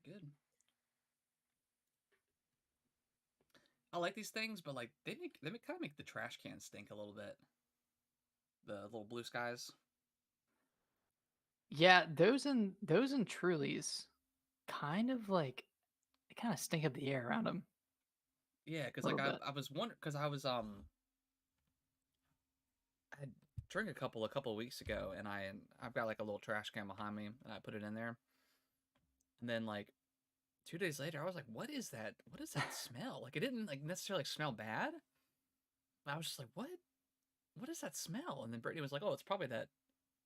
Good. I like these things, but like they kind of make the trash can stink a little bit. The little blue skies. Yeah, those and Trulies kind of like they kind of stink up the air around them Yeah, because a like little I bit. I was wondering because I had drank a couple of weeks ago and I've got like a little trash can behind me and I put it in there and then like 2 days later I was like, what is that? What is that smell? Like it didn't like necessarily smell bad. I was just like, what? What is that smell? And then Brittany was like, oh, it's probably that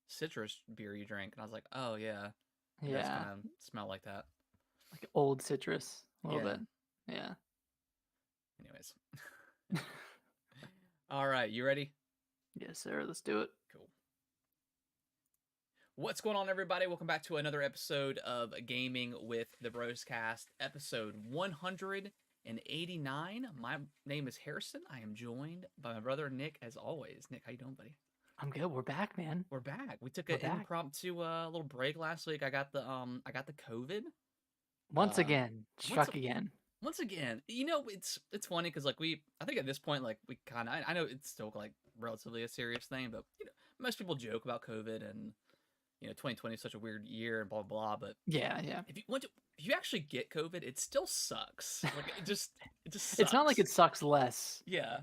citrus beer you drank. And I was like, oh yeah, it does kind Yeah, of smell like that. like old citrus a little Yeah. bit. Yeah. Anyways. All right, you ready? Yes, sir. Let's do it. Cool. What's going on, everybody? Welcome back to another episode of Gaming with the Broscast, episode 189. My name is Harrison. I am joined by my brother Nick, as always. Nick, how you doing, buddy? I'm good. We're back, man. We're back. We took We're an back impromptu little break last week. I got the COVID. once Um, again. once Struck again. once again, it's funny because like I think at this point like we kind of I know it's still like relatively a serious thing, but most people joke about COVID and 2020 is such a weird year and blah blah blah. But Yeah, yeah. if you actually get COVID, it still sucks. Like it just It's not like sucks. it sucks less Yeah,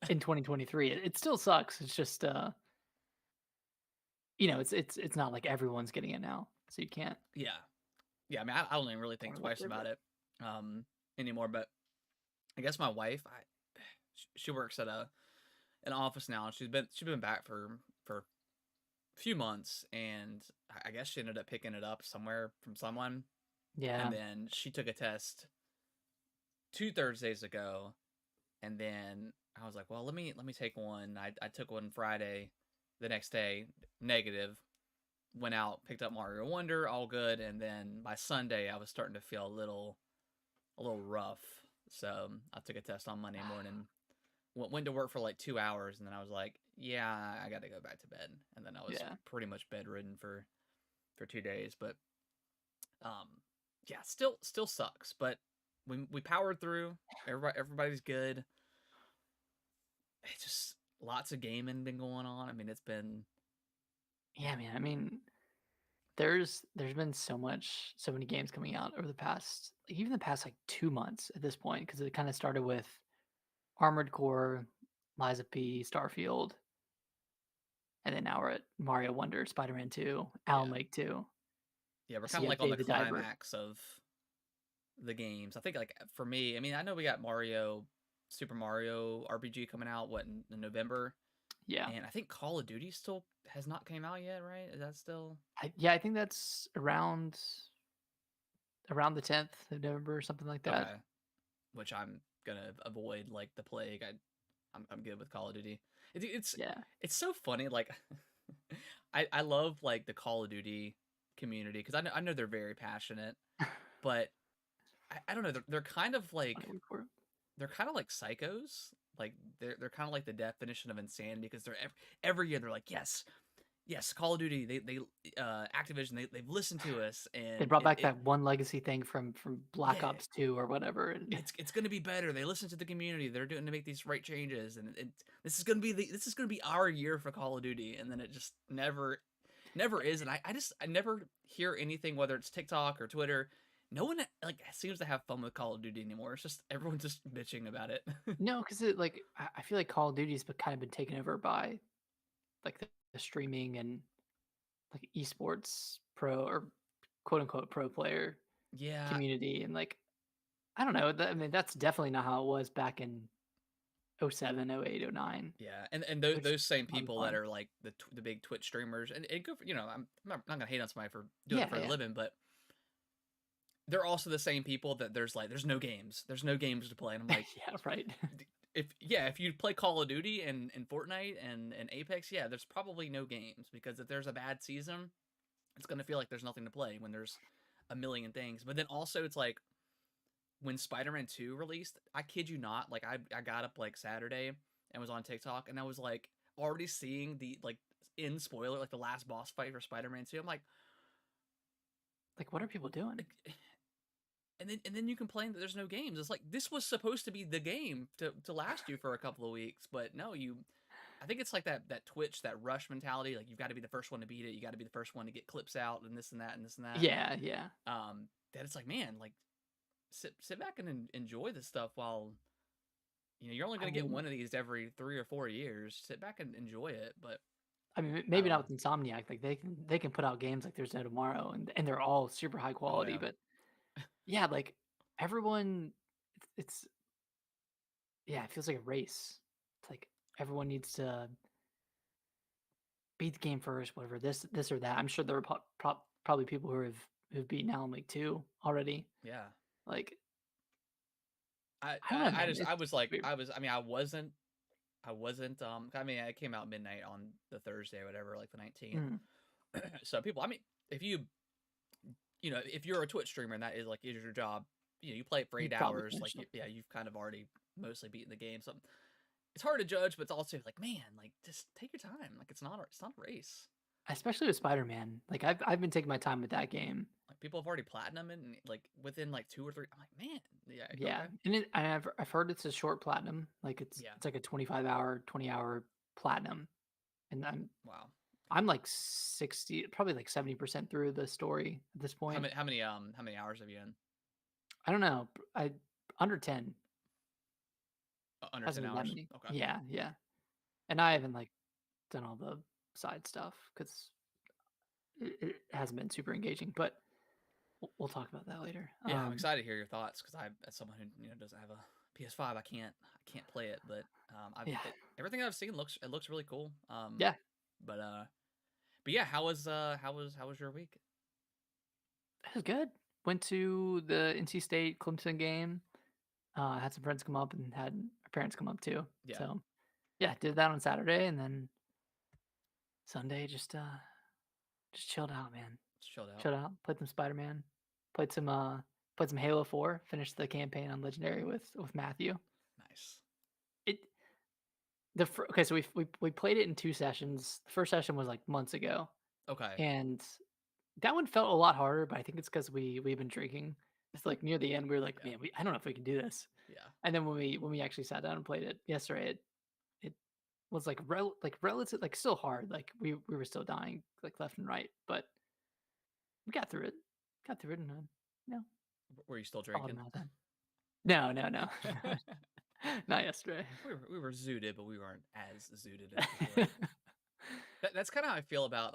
in 2023. It still sucks. It's just it's not like everyone's getting it now, so you yeah, yeah. I mean, I don't even really think can't really twice blame about it. it anymore. But I guess my wife, she works at an office now, and she's been back for a few months, and I guess she ended up picking it up somewhere from someone, and Yeah. then she took a test 2 Thursdays ago, and then I was like, well, let me take one. I took one Friday, the next day, negative. Went out, picked up Mario Wonder, all good, and then by Sunday I was starting to feel a little rough. So I took a test on Monday morning. Went to work for like 2 hours, and then I was like, yeah, I got to go back to bed. And then I was Yeah. pretty much bedridden for 2 days. But yeah, still sucks. But we powered through. Everybody's good. It's just lots of gaming been going on. I mean, it's been Yeah, man. I mean, there's been so many games coming out over the past even the past like 2 months at this point because it kind of started with Armored Core, Liza P, Starfield, and then now we're at Mario Wonder, Spider-Man 2, Alan yeah, Wake 2. yeah. We're I see kind you of have like on the Dave the Diver. climax of the games. I think like for me, I mean, I know we got Super Mario RPG coming out in November, Yeah. and I think Call of Duty still has not came out yet, right? Is that still Yeah, I think that's around the 10th of November or something like that. okay? Which I'm gonna avoid like the plague. I'm good with Call of Duty. It's Yeah. it's so funny. Like I love like the Call of Duty community because I know they're very passionate, but I don't know. They're kind of Funny like word for it. they're kind of like psychos. Like they're kind of like the definition of insanity because they're every year they're like yes, Call of Duty they Activision they've listened to us They and brought it, back it that one legacy thing from Black yeah Ops 2 or whatever. And it's gonna be better. They listen to the community. They're doing to make these right changes, and this is gonna be our year for Call of Duty, and then it just never is. And I never hear anything whether it's TikTok or Twitter. No one like seems to have fun with Call of Duty anymore. It's just everyone's just bitching about it. no, because it like I feel like Call of Duty's but kind of been taken over by like the streaming and like esports pro or quote unquote pro player Yeah, community and like I don't know. I mean, that's definitely not how it was back in '07, '08, '09, yeah, and which those same a lot of people that fun. are like the big Twitch streamers, and go for I'm not gonna hate on somebody for doing it Yeah, for a yeah. living, but they're also the same people that there's no games to play, and I'm like, Yeah, right. if you play Call of Duty and Fortnite and Apex, yeah, there's probably no games because if there's a bad season, it's gonna feel like there's nothing to play when there's a million things. But then also it's like when Spider-Man 2 released, I kid you not, like I got up like Saturday and was on TikTok and I was like already seeing the like in spoiler like the last boss fight for Spider-Man 2. I'm like, Like, what are people doing? and then you complain that there's no games. It's like this was supposed to be the game to last you for a couple of weeks, but no, you. I think it's like that Twitch, that rush mentality. Like you've got to be the first one to beat it. You got to be the first one to get clips out and this and that and this and that. Yeah, yeah. That it's like, man, like sit back and enjoy this stuff while you're only I gonna get mean one of these every 3 or 4 years. Sit back and enjoy it. But I maybe don't not know. with Insomniac. Like they can put out games like there's no tomorrow, and they're all super high Oh quality. yeah, But yeah, like everyone, it's yeah, it feels like a race. It's like everyone needs to beat the game first, whatever this or that. I'm sure there are probably people who've beaten Alan Wake 2 already. yeah. Like I don't know, I man. just I It's was like weird. I was I mean I wasn't I mean it came out midnight on the Thursday or whatever, like the 19th. Mhm. So people, I mean, if if you're a Twitch streamer and that is your job, you play it for You 8 probably hours, like finished it. yeah, you've kind of already mostly beaten the game. So it's hard to judge, but it's also like, man, like just take your time. Like it's not a race. Especially with Spider-Man. Like I've been taking my time with that game. Like people have already platinum and like within like 2 or 3. I'm like, man, yeah, Yeah. okay, And I've heard it's a short platinum. Like yeah, it's like a 25-hour, 20-hour platinum. And wow. I'm like 60, probably like 70% through the story at this How point. many how many how many hours have you in? I don't know. I under 10 Under hasn't 10 been that hours? many. Okay. Yeah, yeah. And I haven't like done all the side stuff because it hasn't been super engaging. But we'll talk about that later. Yeah, I'm excited to hear your thoughts because as someone who doesn't have a PS5, I can't play it, but Yeah, everything I've seen looks really cool. yeah. But but yeah, how was your week? It was good. Went to the NC State Clemson game. Had some friends come up and had our parents come up too. Yeah, So yeah, did that on Saturday and then Sunday just chilled out, man. just chilled out. Chilled out. Played some Spider Man. Played some played some Halo 4. Finished the campaign on Legendary with Matthew. Nice. It okay, so we played it in 2 sessions. The first session was like months ago, Okay. and that one felt a lot harder. But I think it's because we've been drinking. It's like near the end, we were like, Yeah. man, I don't know if we can do this. Yeah. And then when we actually sat down and played it yesterday, it was like relative like still hard. Like we were still dying like left and right, but we got through it. Got through it and no, Were you still followed drinking? my time. No, no, no. Not yesterday. We were zooted, but we weren't as zooted as before. That's kind of how I feel about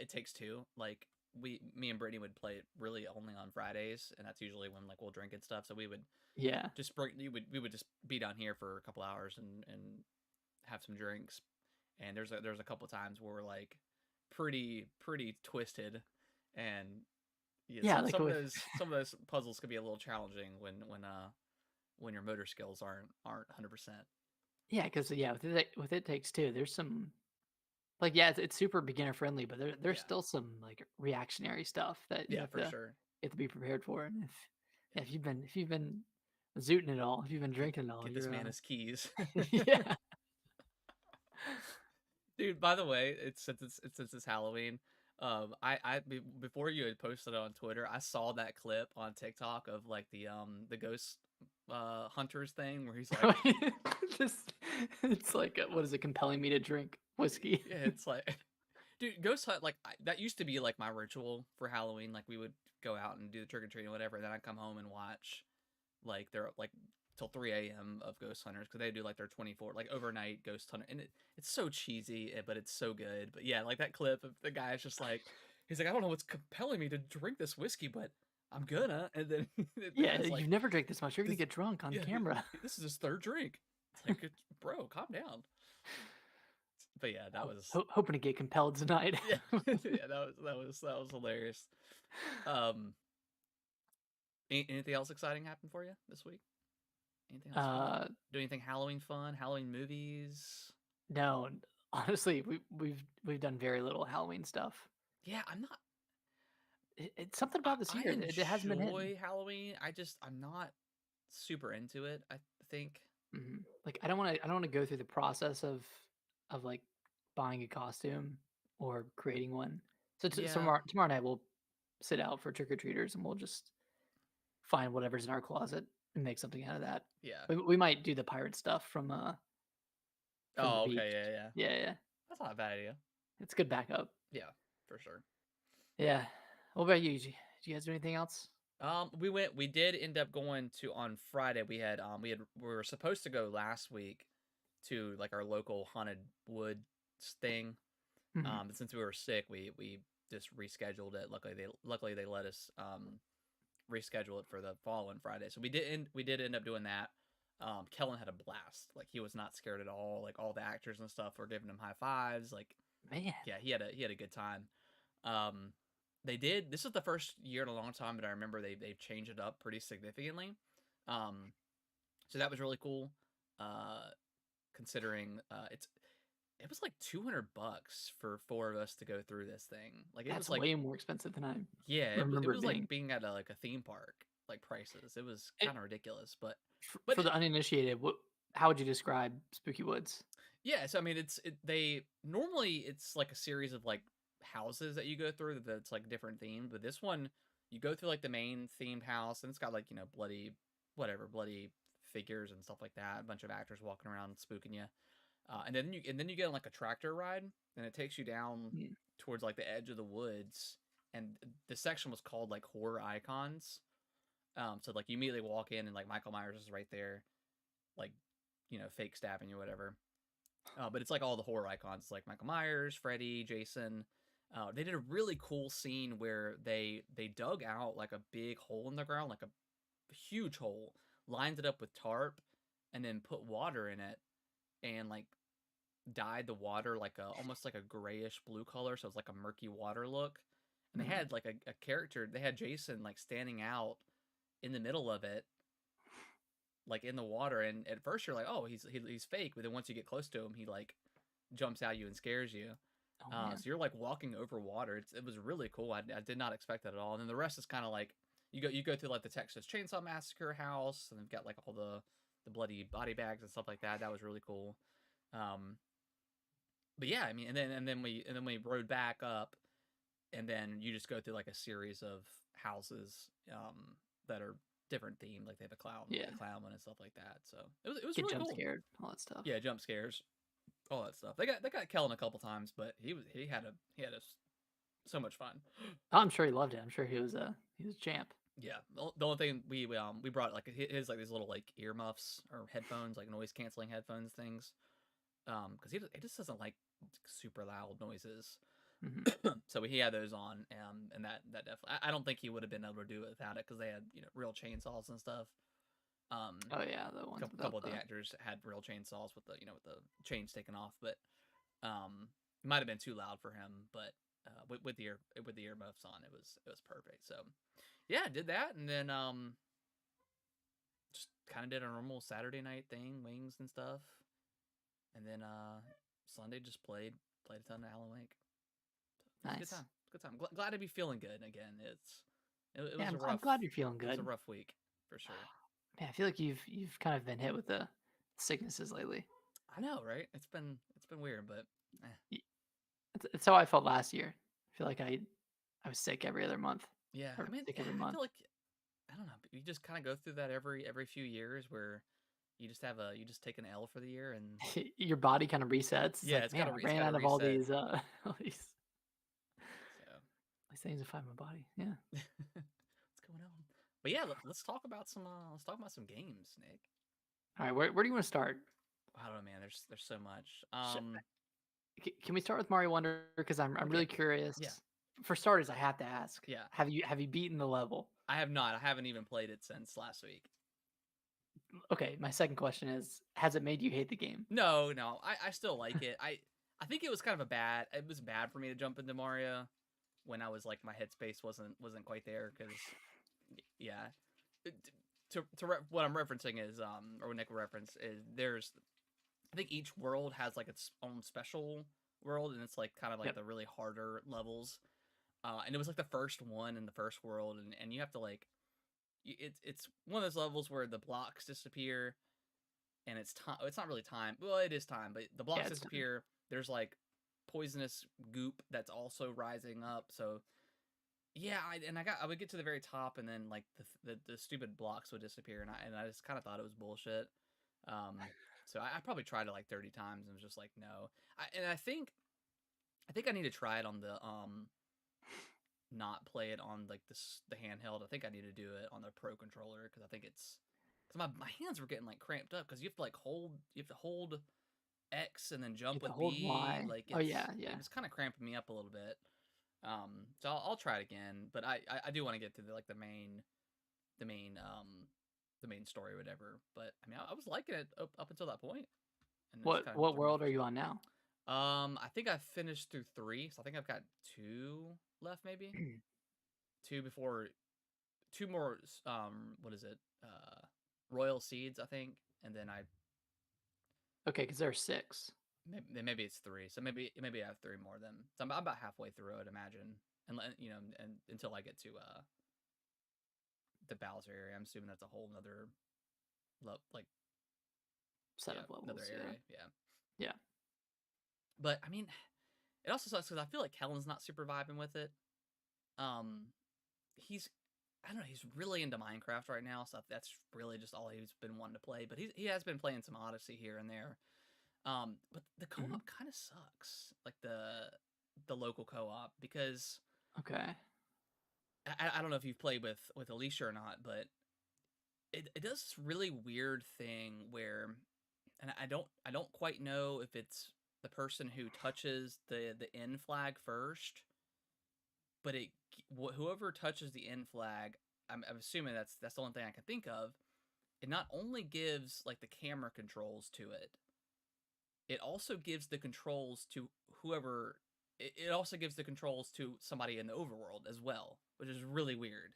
It Takes Two. Like me and Brittany would play it really only on Fridays, and that's usually when like we'll drink and stuff. So we would Yeah. just bring we would just be down here for a couple hours and have some drinks. And there's a couple times where we're like pretty twisted, and yeah, Yeah, like with some of those puzzles could be a little challenging when your motor skills aren't 100%. yeah, because yeah, with it takes two. There's some like yeah, it's super beginner friendly, but there's Yeah, still some like reactionary stuff that yeah, for sure. you have to be prepared for. And yeah, if you've been zooting it all, if you've been Get drinking it all, get this you're man his keys. yeah. Dude, by the way, since it's Halloween, before you had posted it on Twitter, I saw that clip on TikTok of like the ghost hunters thing where he's like, Just it's like what is it compelling me to drink whiskey? yeah, it's like, dude, ghost hunt like that used to be like my ritual for Halloween. Like we would go out and do the trick or treating or whatever, and then I'd come home and watch like they're like till 3 a.m. of ghost hunters because they do like their 24 like overnight ghost hunter, and it's so cheesy, but it's so good. But yeah, like that clip of the guy is just like, he's like, I don't know what's compelling me to drink this whiskey, but I'm gonna. And then the Yeah, guy's like, you've never drank this much. You're gonna this, get drunk on yeah, camera. this is his third drink. It's like, bro, calm down. But yeah, that was Hoping to get compelled tonight. yeah, yeah, that was hilarious. Um, anything else exciting happened for you this week? Anything else fun? uh, Do anything Halloween fun? Halloween movies? no, honestly, we've done very little Halloween stuff. Yeah, I'm not. It's something I, about this I year that it hasn't been hitting. enjoy Halloween. I'm not super into it. I think. Like I don't want to go through the process of like buying a costume or creating one. So Yeah, tomorrow night we'll sit out for trick or treaters and we'll just find whatever's in our closet and make something out of that. Yeah. We might do the pirate stuff from the Oh, beach. okay, yeah, yeah. Yeah, yeah. That's not a bad idea. It's good backup. Yeah, for sure. Yeah. What about you? Did you guys do anything else? We did end up going to on Friday. We were supposed to go last week to like our local haunted woods thing. Mhm. But since we were sick, we just rescheduled it. Luckily they let us reschedule it for the following Friday. So we did end up doing that. Kellen had a blast. Like he was not scared at all. Like all the actors and stuff were giving him high fives. Like Man. yeah, he had a good time. Um, they did. This is the first year in a long time that I remember they've changed it up pretty significantly. Um, so that was really cool. Uh, considering it was like $200 for four of us to go through this thing. Like it was That's like way more expensive than I yeah, it remember it was like being. being at like a theme park like prices. It was It, kind of ridiculous, but for the uninitiated, how would you describe Spooky Woods? yeah, so I mean, they normally it's like a series of like houses that you go through that's like different themed, but this one you go through like the main themed house and it's got like bloody bloody figures and stuff like that, a bunch of actors walking around spooking you, and then you get on like a tractor ride and it takes you down Mm. towards like the edge of the woods, and the section was called like horror icons. So like you immediately walk in and like Michael Myers is right there, like fake stabbing you, whatever. But it's like all the horror icons, like Michael Myers, Freddy, Jason. They did a really cool scene where they dug out like a big hole in the ground, like a huge hole, lined it up with tarp, and then put water in it, and like dyed the water like a almost like a grayish blue color, so it's like a murky water look. And they Mhm. had like a character. They had Jason like standing out in the middle of it, like in the water. And at first you're like, oh, he's fake, but then once you get close to him, he like jumps at you and scares you. Oh man. So you're like walking over water. It was really cool. I did not expect that at all. And then the rest is kind of like you go through like the Texas Chainsaw Massacre house, and they've got like all the bloody body bags and stuff like that. That was really cool. Um, but yeah, I mean, and then we rode back up, and then you just go through like a series of houses that are different themed. Like they have Yeah. a clown one and stuff like that. So it was Get really jump cool. scared, all that stuff. Yeah, jump scares, all that stuff. They got Kellen a couple times, but he had so much fun. Oh, I'm sure he loved it. I'm sure he was a champ. Yeah, the only thing we brought like his like these little like earmuffs or headphones, like noise canceling headphones things. Because he just doesn't like super loud noises. Hmm. So he had those on, and that definitely I don't think he would have been able to do it without it because they had real chainsaws and stuff. Oh yeah, the ones Couple, without couple of the. the actors had real chainsaws with the with the chains taken off, but it might have been too loud for him. But with the earmuffs on, it was perfect. So yeah, I did that, and then just kind of did a normal Saturday night thing, wings and stuff, and then Sunday just played a ton of Alan Wake. So it was a good Nice. time. Good time. Glad to be feeling good again. It Yeah, was a I'm rough glad you're feeling it was a good. rough week for sure. Man, I feel like you've kind of been hit with the sicknesses lately. I know, right? It's been weird, but Y- it's how I felt last year. I feel like I was sick every other month yeah. or I mean, sick yeah, every I month. feel like I don't know. You just kind of go through that every few years where you just take an L for the year, and Your body kind of resets. It's yeah, like, man, I it's ran got to out of all reset. these all So these things to find my body. Yeah. what's going on? But yeah, let's talk about some games, Nick. All right, where do you want to start? I don't know, man. There's so much. Sh- Can we start with Mario Wonder? Because I'm really Okay. curious. Yeah. For starters, I have to ask: Yeah. Have you beaten the level? I have not. I haven't even played it since last week. Okay, my second question is: has it made you hate the game? No, no. I still like it. I think it was kind of it was bad for me to jump into Mario when I was like my headspace wasn't quite there because yeah. What I'm referencing is or what Nick referenced is there's I think each world has like its own special world, and it's like kind of like Yep. the really harder levels. And it was like the first one in the first world, and you have to like it's one of those levels where the blocks disappear, and it's time. It's not really time. Well, it is time, but the Yeah, blocks it's disappear. There's like poisonous goop that's also rising up. So Yeah, I would get to the very top, and then like the stupid blocks would disappear, and I just kind of thought it was bullshit. Um, so I probably tried it like 30 times and was just like, no. I think I need to try it on the not play it on like the handheld. I think I need to do it on the Pro controller because I think it's because my hands were getting like cramped up because you have to hold X and then You jump have to with hold B. Y. Like Oh yeah, it yeah. was kind of cramping me up a little bit. So I'll try it again, but I do want to get to like the main the main story or whatever. But I mean I was liking it up until that point, and it just kind of What threw me off world the are you trail. on now? I think I finished through three, so I think I've got two left, maybe two before two more. What is it? Royal Seeds, I think, and then Okay, because there are 6. maybe it's three. So maybe I have three more than. So I'm about halfway through, I'd imagine, and you know, and until I get to the Bowser area, I'm assuming that's a whole nother like Set yeah of another levels. Yeah, area, yeah. yeah. But I mean, it also sucks because I feel like Kellen's not super vibing with it. Um, he's I don't know. He's really into Minecraft right now, so that's really just all he's been wanting to play. But he has been playing some Odyssey here and there. But the Mhm. co-op kind of sucks, like the local co-op, because Okay. I don't know if you've played with Alicia or not, but it does this really weird thing where, and I don't quite know if it's the person who touches the N flag first, but whoever touches the N flag, I'm assuming that's the only thing I can think of. It not only gives like the camera controls to it, it also gives the controls to whoever. It also gives the controls to somebody in the overworld as well, which is really weird.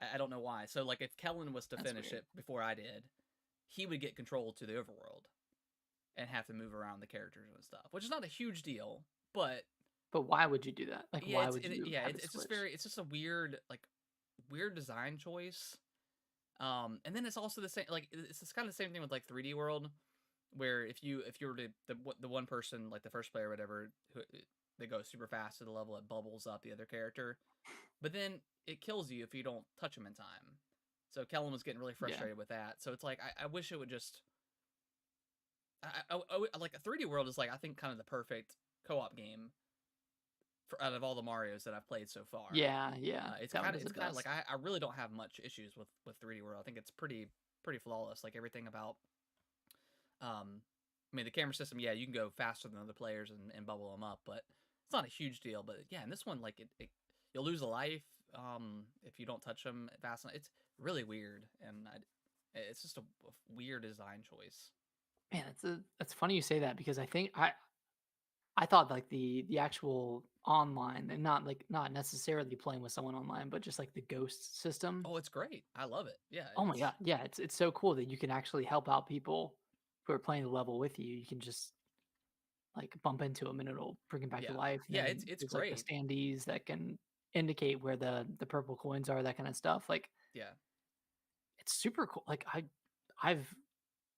I don't know why. So like if Kellen was to That's finish weird. it before I did, he would get control to the overworld and have to move around the characters and stuff, which is not a huge deal, but But why would you do that? Like, yeah, why would you yeah, have it it's just switch? it's just a weird like weird design choice. And then it's also the same like it's kind of the same thing with like 3D World, where if you were to the one person like the first player or whatever who they go super fast to the level it bubbles up the other character, but then it kills you if you don't touch them in time. So Kellen was getting really Yeah. frustrated with that. So it's like I wish it would just like a 3D World is like I think kind of the perfect co-op game for out of all the Mario's that I've played so far. Yeah, yeah. That one does It's it kind of like best. I really don't have much issues with 3D World. I think it's pretty flawless. Like everything about I mean the camera system. Yeah, you can go faster than other players and bubble them up, but it's not a huge deal. But yeah, in this one, like you'll lose a life if you don't touch them fast enough. It's really weird, and it's just a weird design choice. Man, that's funny you say that because I think I thought like the actual online and not like not necessarily playing with someone online, but just like the ghost system. Oh, it's great. I love it. Yeah, Oh my it's god, yeah, it's so cool that you can actually help out people who are playing the level with you. You can just like bump into them and it'll bring them back to yeah, life. And yeah. then It's there's like the great. standees that can indicate where the purple coins are, that kind of stuff. Like Yeah, it's super cool. Like I've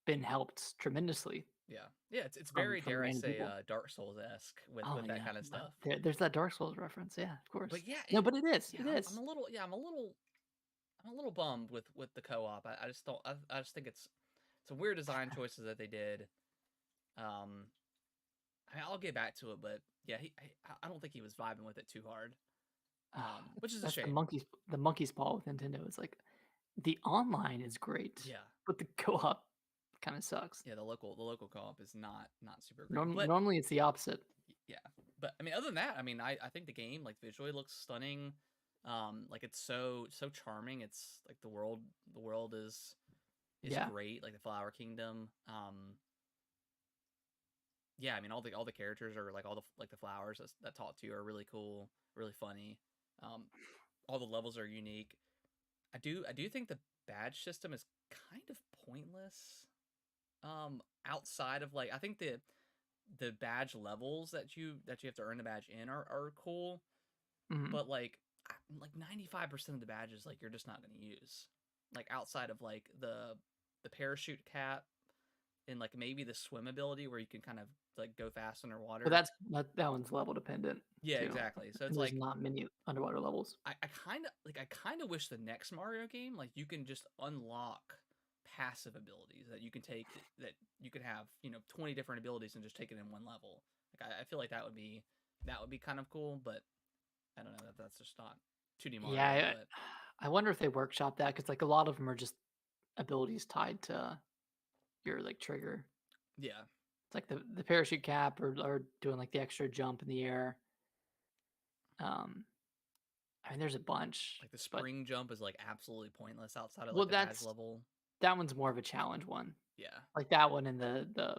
been helped tremendously yeah, yeah. It's very from dare I random say people. Dark Souls esque Oh with that yeah, kind of stuff. there's that Dark Souls reference. Yeah, of course. But yeah, No, but it is. yeah. It I'm is. a little yeah. I'm a little bummed with the co-op. I just don't. I just think it's some weird design choices that they did. Um, I'll get back to it, but yeah, I don't think he was vibing with it too hard. Which is a That's shame. the monkey's paw with Nintendo. It's like the online is great, Yeah, but the co-op kind of sucks. yeah. The local co-op is not super great, but Normally it's the opposite. yeah. But I mean, other than that, I mean, I think the game like visually looks stunning. Like it's so charming. It's like the world is Yeah. great. Like the Flower Kingdom. Yeah, I mean all the characters are like all the like the flowers that talk to you are really cool, really funny. Um, all the levels are unique. I do think the badge system is kind of pointless. Outside of like I think the badge levels that you have to earn the badge in are cool, Mhm. but like 95% of the badges like you're just not going to use. Like outside of like the parachute cap and like maybe the swim ability where you can kind of like go fast But underwater. that one's level dependent Yeah, too, exactly. So and it's there's like not many underwater levels. I kind of wish the next Mario game like you can just unlock passive abilities that you can take that you could have 20 different abilities and just take it in one level. Like I feel like that would be kind of cool, but I don't know that that's just not 2D Yeah, Mario. But I wonder if they workshop that because like a lot of them are just abilities tied to your like trigger. yeah, It's like the parachute cap or doing like the extra jump in the air. Um, I mean, there's a bunch, like the but spring jump is like absolutely pointless outside of well, like a badge that's level. that one's more of a challenge one. Yeah, Like that one and the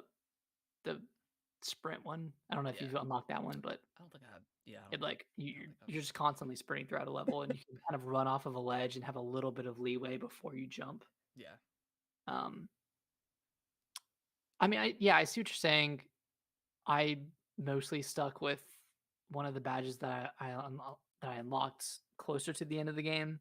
sprint one. I don't know if yeah. you've unlocked that one, but I don't think I. Yeah, it like I don't you think I've. you're just constantly sprinting throughout a level, and you can kind of run off of a ledge and have a little bit of leeway before you jump. Yeah, Um, I mean, I see what you're saying. I mostly stuck with one of the badges that I unlocked closer to the end of the game,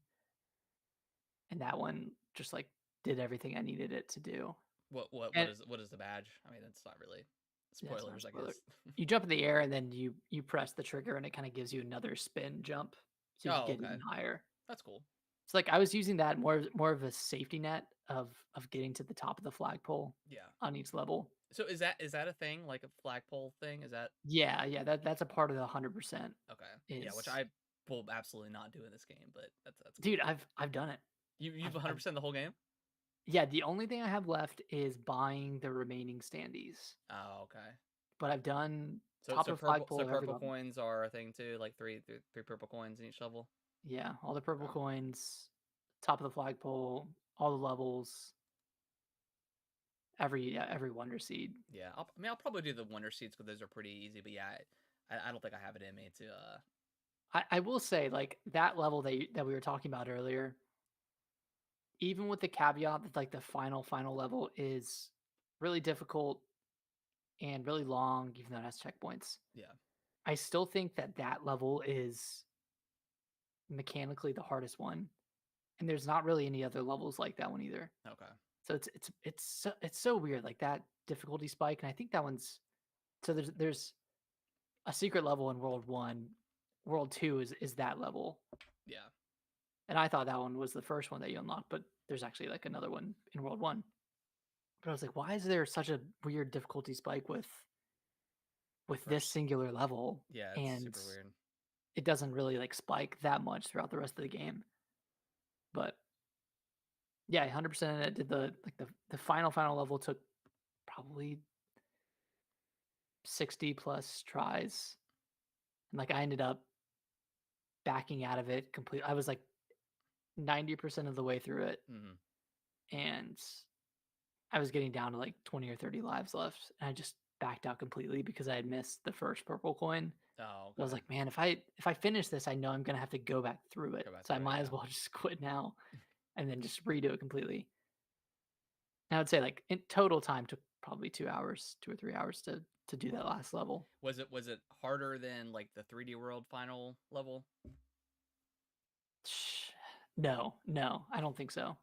and that one just like did everything I needed it to do. And what is the badge? I mean, it's not really yeah, it's not a spoilers, I spoiler. guess. You jump in the air and then you press the trigger and it kind of gives you another spin jump, so you can Oh, get okay, even higher. that's cool. It's like I was using that more of a safety net of getting to the top of the flagpole Yeah. on each level. So is that a thing like a flagpole thing? Is that Yeah, yeah, that's a part of the 100% okay? Yeah, which is I will absolutely not do in this game, but that's dude, cool. I've done it. You've I've 100% the whole game? Yeah, the only thing I have left is buying the remaining standees, Oh, okay. but I've done So top of the flagpole of every purple level. coins are a thing too, like three purple coins in each level. Yeah, all the purple Okay. coins, top of the flagpole, all the levels, every wonder seed. Yeah, I mean, I'll probably do the wonder seeds because those are pretty easy. But yeah, I don't think I have it in me to. I will say, like that level that we were talking about earlier, even with the caveat that like the final level is really difficult and really long, even though it has checkpoints. Yeah. I still think that that level is mechanically the hardest one, and there's not really any other levels like that one either. Okay. So it's so weird, like that difficulty spike, and I think that one's so there's a secret level in World 1. World 2 is that level, Yeah. and I thought that one was the first one that you unlock, but there's actually like another one in World 1. But I was like, why is there such a weird difficulty spike with this First. singular level? Yeah, it's And super weird. it doesn't really like spike that much throughout the rest of the game. But yeah, 100% it did the final level took probably 60 plus tries. And like I ended up backing out of it completely. I was like 90% of the way through it Hmm. and I was getting down to like 20 or 30 lives left. And I just backed out completely because I had missed the first purple coin. Oh, I was okay. like, man, if I finish this, I know I'm gonna have to go back through it. Go back So I through it. might as Yeah. well just quit now and then just redo it completely. And I would say like in total time took probably 2 hours, 2 or 3 hours to do that last level. Was it harder than like the 3D World final level? No, no, I don't think so.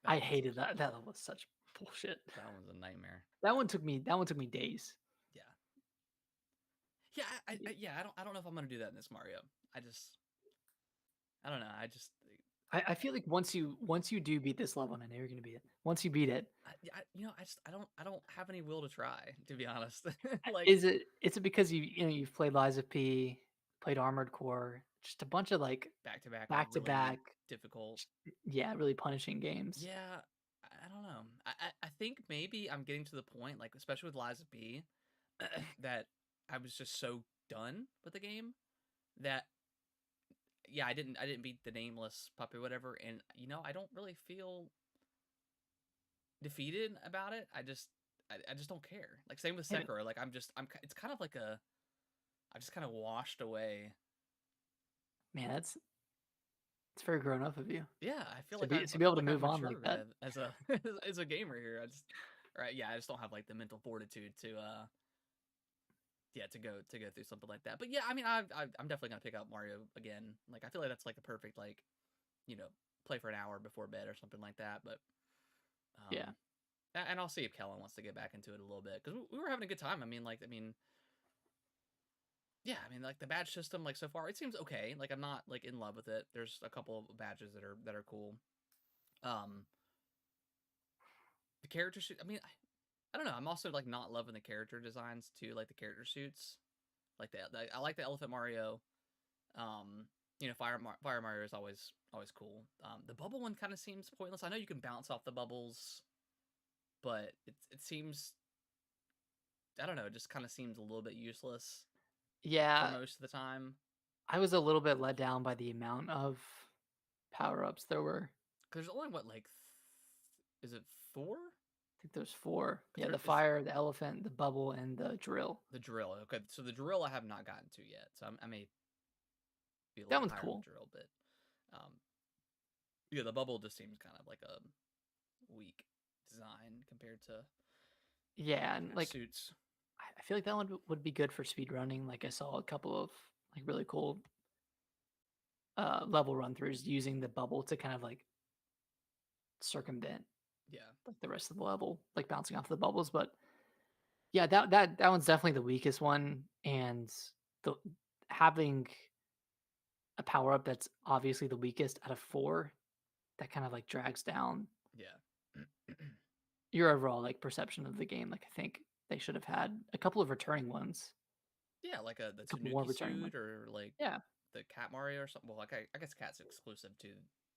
That I one's hated that. That was such bullshit. that one's a nightmare. That one took me days. Yeah. Yeah, yeah, I don't know if I'm gonna do that in this Mario. I just I don't know. I just I feel like once you do beat this level, and I know you're gonna beat it. Once you beat it, I don't have any will to try, to be honest. Like is it because you've played Lies of P, played Armored Core, just a bunch of like back to back, like back to back, really difficult. yeah, really punishing games. Yeah, I don't know. I think maybe I'm getting to the point, like especially with Lies of P, that I was just so done with the game that yeah, I didn't beat the nameless puppy or whatever, and I don't really feel defeated about it. I just don't care. Like same with Hey, Sekiro. Like it's kind of like a I just kind of washed away. man, it's very grown up of you Yeah, I feel to like be I've to I be feel able to like I've move on like matured that. as a as a gamer here. I just right, yeah, I just don't have like the mental fortitude to yeah to go through something like that. But yeah, I mean I'm definitely gonna pick up Mario again. Like I feel like that's like the perfect like you know play for an hour before bed or something like that. But Yeah. And I'll see if Kellen wants to get back into it a little bit because we were having a good time. Yeah, I mean, like the badge system, like so far, it seems okay. Like I'm not like in love with it. There's a couple of badges that are cool. Um, the character suit. I mean, I don't know. I'm also like not loving the character designs too, like the character suits. I like the Elephant Mario. Um, Fire Mario is always cool. The bubble one kind of seems pointless. I know you can bounce off the bubbles, but it seems, I don't know. It just kind of seems a little bit useless for Yeah, most of the time. I was a little bit let down by the amount of power-ups there were. Because there's only what like, is it four? I think there's 4. Because Yeah, there the is fire, the elephant, the bubble, and the drill. the drill. Okay, so the drill I have not gotten to yet, so I may be a That little one's higher on the cool. drill, but um, yeah, the bubble just seems kind of like a weak design compared to Yeah, other and, kind of like, suits. I feel like that one would be good for speed running. Like, I saw a couple of, like, really cool, level run-throughs using the bubble to kind of, like, circumvent, Yeah, like, the rest of the level, like, bouncing off the bubbles, but yeah, that one's definitely the weakest one, and the having a power up that's obviously the weakest out of 4, that kind of, like, drags down yeah, your overall, like, perception of the game. Like, I think they should have had a couple of returning ones, yeah. Like the a couple more Tanuki returning suit ones. or like Yeah. the Cat Mario or something. Well, like I guess Cat's exclusive to.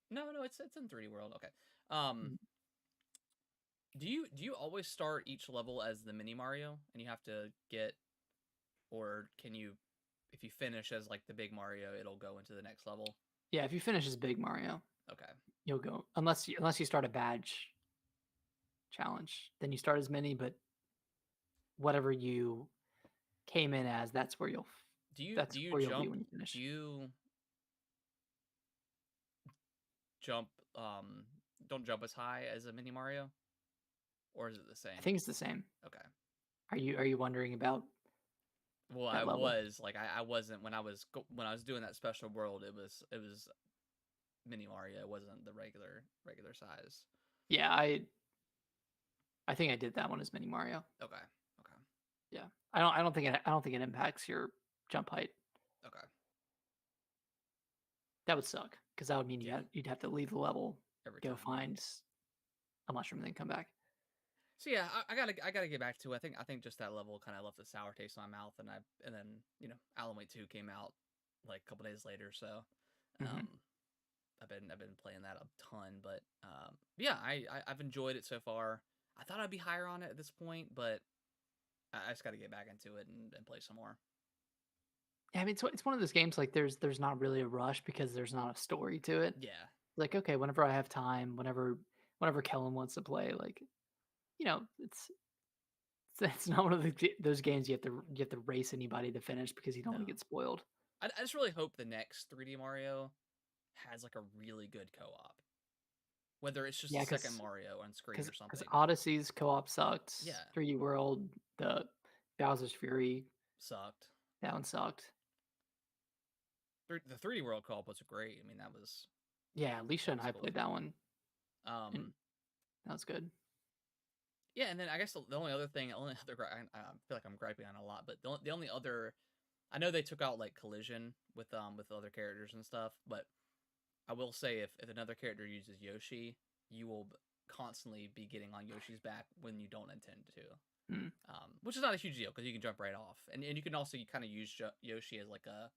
No, it's in 3D World. Okay. Um, Mhm. do you always start each level as the mini Mario and you have to get, or can you, if you finish as like the big Mario, it'll go into the next level? Yeah, if you finish as Big Mario, Okay. you'll go unless you start a badge challenge, then you start as Mini, but whatever you came in as, Do that's you where you'll be jump? when you Do finish. you jump? Don't jump as high as a mini Mario, or is it the I same? think it's the same. Okay. Are you wondering about Well, I that level? was like I wasn't when I was doing that special world. It was mini Mario. It wasn't the regular size. Yeah, I think I did that one as Mini Mario. Okay. Okay. Yeah. I don't think it impacts your jump height. Okay. That would suck because that would mean Yeah. you'd have to leave the level, Every go time. find a mushroom, and then come back. So yeah, I gotta get back to. I think just that level kind of left a sour taste in my mouth, and then Alan Wake 2 came out like a couple days later, so Mhm. um I've been playing that a ton, but yeah, I've enjoyed it so far. I thought I'd be higher on it at this point, but I just got to get back into it and play some more. Yeah, I mean, it's one of those games, like, there's not really a rush because there's not a story to it. Yeah, Like, okay, whenever I have time, whenever Kellen wants to play, like, it's not one of those games you have to race anybody to finish because you don't wanna no, get spoiled. I just really hope the next 3D Mario has like a really good co-op, whether it's just a Yeah, second because Mario on screen because or because something. Odyssey's co-op sucked, Yeah, 3D World, the Bowser's Fury, sucked. that one sucked. The 3D World co-op was great. I mean, Yeah, Alicia that and was I cool. played that one, and Um, that was good. yeah, and then I guess the only other thing, only other I feel like I'm griping on a lot, but the only other, I know they took out like collision with other characters and stuff, but I will say if another character uses Yoshi, you will constantly be getting on Yoshi's back when you don't intend to. Mm, Which is not a huge deal because you can jump right off, and you can also kind of use Yoshi as like a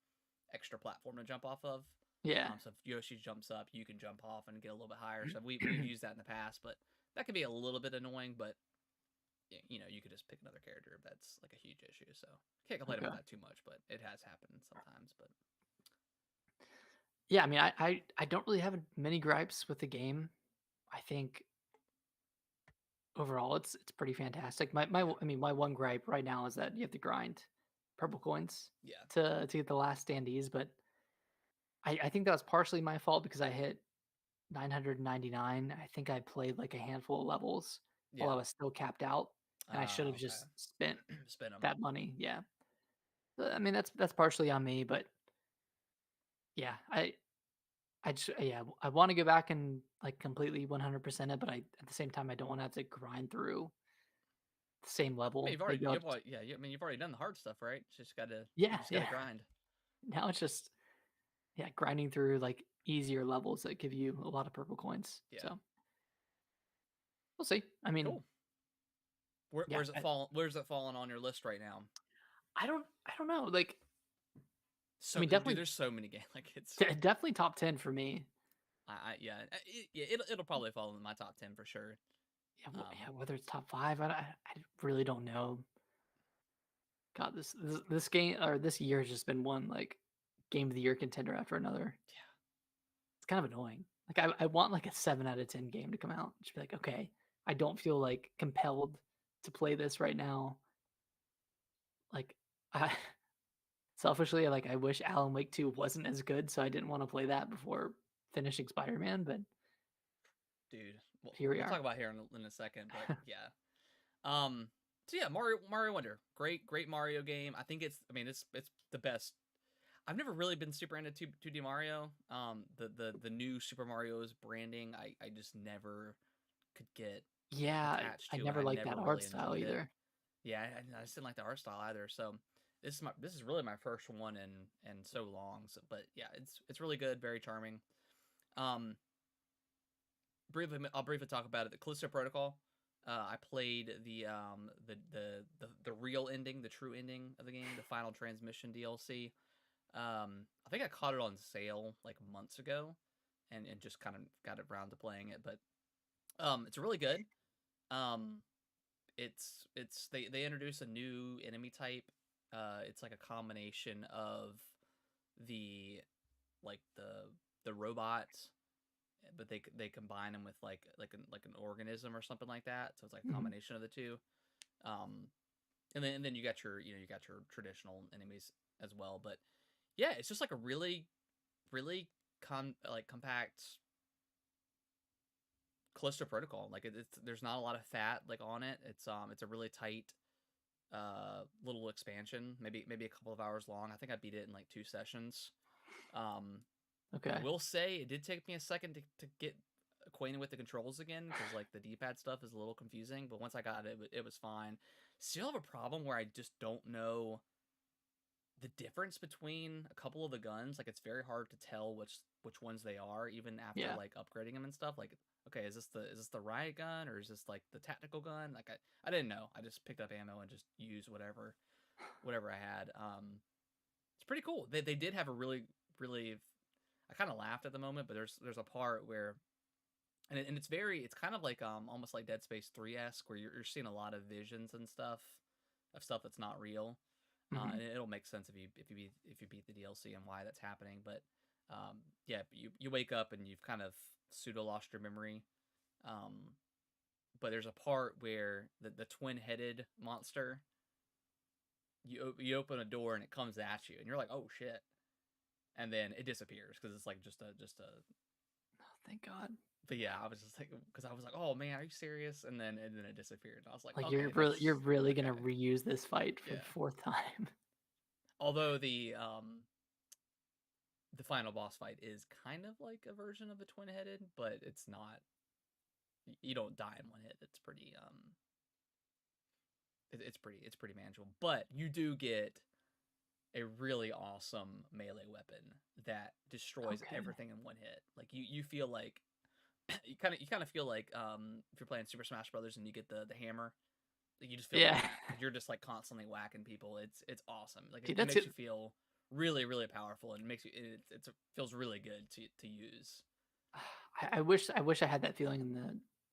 extra platform to jump off of. yeah, So if Yoshi jumps up, you can jump off and get a little bit higher. So we've used that in the past, but that can be a little bit annoying. But you could just pick another character if that's like a huge issue. So can't complain okay. about that too much, but it has happened sometimes. But Yeah, I mean, I don't really have many gripes with the game. I think overall it's pretty fantastic. yeah, I mean, my one gripe right now is that you have to grind purple coins yeah, to get the last standees, but I think that was partially my fault because I hit 999. I think I played like a handful of levels while I yeah. was still capped out, and I should have just spent Okay. Spin them. that money. Yeah. I mean, that's partially on me, but yeah, I want to go back and like completely 100% it, but at the same time I don't want to have to grind through the same I mean, level. Like I mean, you've already done the hard stuff, right? You yeah, just gotta yeah. grind. Now it's just grinding through like easier levels that give you a lot of purple coins. Yeah, So we'll see. I mean, cool. yeah, Where's it falling on your list right now? I don't know. Like, I So, mean, dude, definitely, there's so many games. Like definitely top 10 for me. yeah, it'll probably fall in my top 10 for sure. Yeah, Um, whether it's top 5, I really don't know. God, this game or this year has just been one like game of the year contender after another. yeah, It's kind of annoying. Like I want like a 7 out of 10 game to come out. Just be like, okay, I don't feel like compelled to play this right now. Like I selfishly like I wish Alan Wake 2 wasn't as good, so I didn't want to play that before finishing Spider-Man, but dude. here we We'll talk are. about here in a second, but yeah. Um, so yeah, Mario Wonder, great Mario game. I think I mean, it's the best. I've never really been super into 2D Mario. The new Super Mario's branding, I just never could get Yeah, attached I to, and never I liked never that art really style enjoyed it. either. Yeah, I just didn't like the art style either. So this is really my first one in so long. So, but yeah, it's really good, very charming. Um, I'll briefly talk about it. The Callisto Protocol. I played the real ending, the true ending of the game, the Final Transmission DLC. I think I caught it on sale like months ago, and just kind of got around to playing it. But it's really good. Um, they introduce a new enemy type. It's like a combination of the the robots, but they combine them with like an organism or something like that. So it's like a Mhm. combination of the two. Um, and then you got you got your traditional enemies as well. But yeah, it's just like a really compact Callisto Protocol. Like it's there's not a lot of fat like on it. It's a really tight little expansion, maybe a couple of hours long. I think I beat it in like 2 sessions. Um, I Okay. will say it did take me a second to get acquainted with the controls again because like the D-pad stuff is a little confusing. But once I got it, it was fine. Still have a problem where I just don't know the difference between a couple of the guns. Like it's very hard to tell which ones they are, even after Yeah. like upgrading them and stuff. Like, okay, is this the riot gun or is this like the tactical gun? Like I didn't know. I just picked up ammo and just used whatever I had. It's pretty cool. They did have a really. I kind of laughed at the moment, but there's a part where and it's kind of like almost like Dead Space 3-esque where you're seeing a lot of visions and stuff of stuff that's not real. Mhm. And it'll make sense if you beat the DLC and why that's happening. But yeah, you wake up and you've kind of pseudo lost your memory. Um, but there's a part where the twin headed monster you open a door and it comes at you and you're like, oh shit, and then it disappears because it's like just a. Thank God. But yeah, I was just like, because I was like, oh man, are you serious? And then it disappeared. And I was like, Like okay, you're that's really okay, gonna reuse this fight for the yeah. fourth time. Although the final boss fight is kind of like a version of a twin headed, but it's not. You don't die in one hit. It's pretty it's pretty manageable. But you do get a really awesome melee weapon that destroys Okay. everything in one hit. Like you feel like you kind of feel like if you're playing Super Smash Brothers and you get the hammer, like, you just feel like Yeah. that because you're just like constantly whacking people. It's awesome. Like Dude, it that's makes it. you feel really powerful and it makes you it feels really good to use. I wish I had that feeling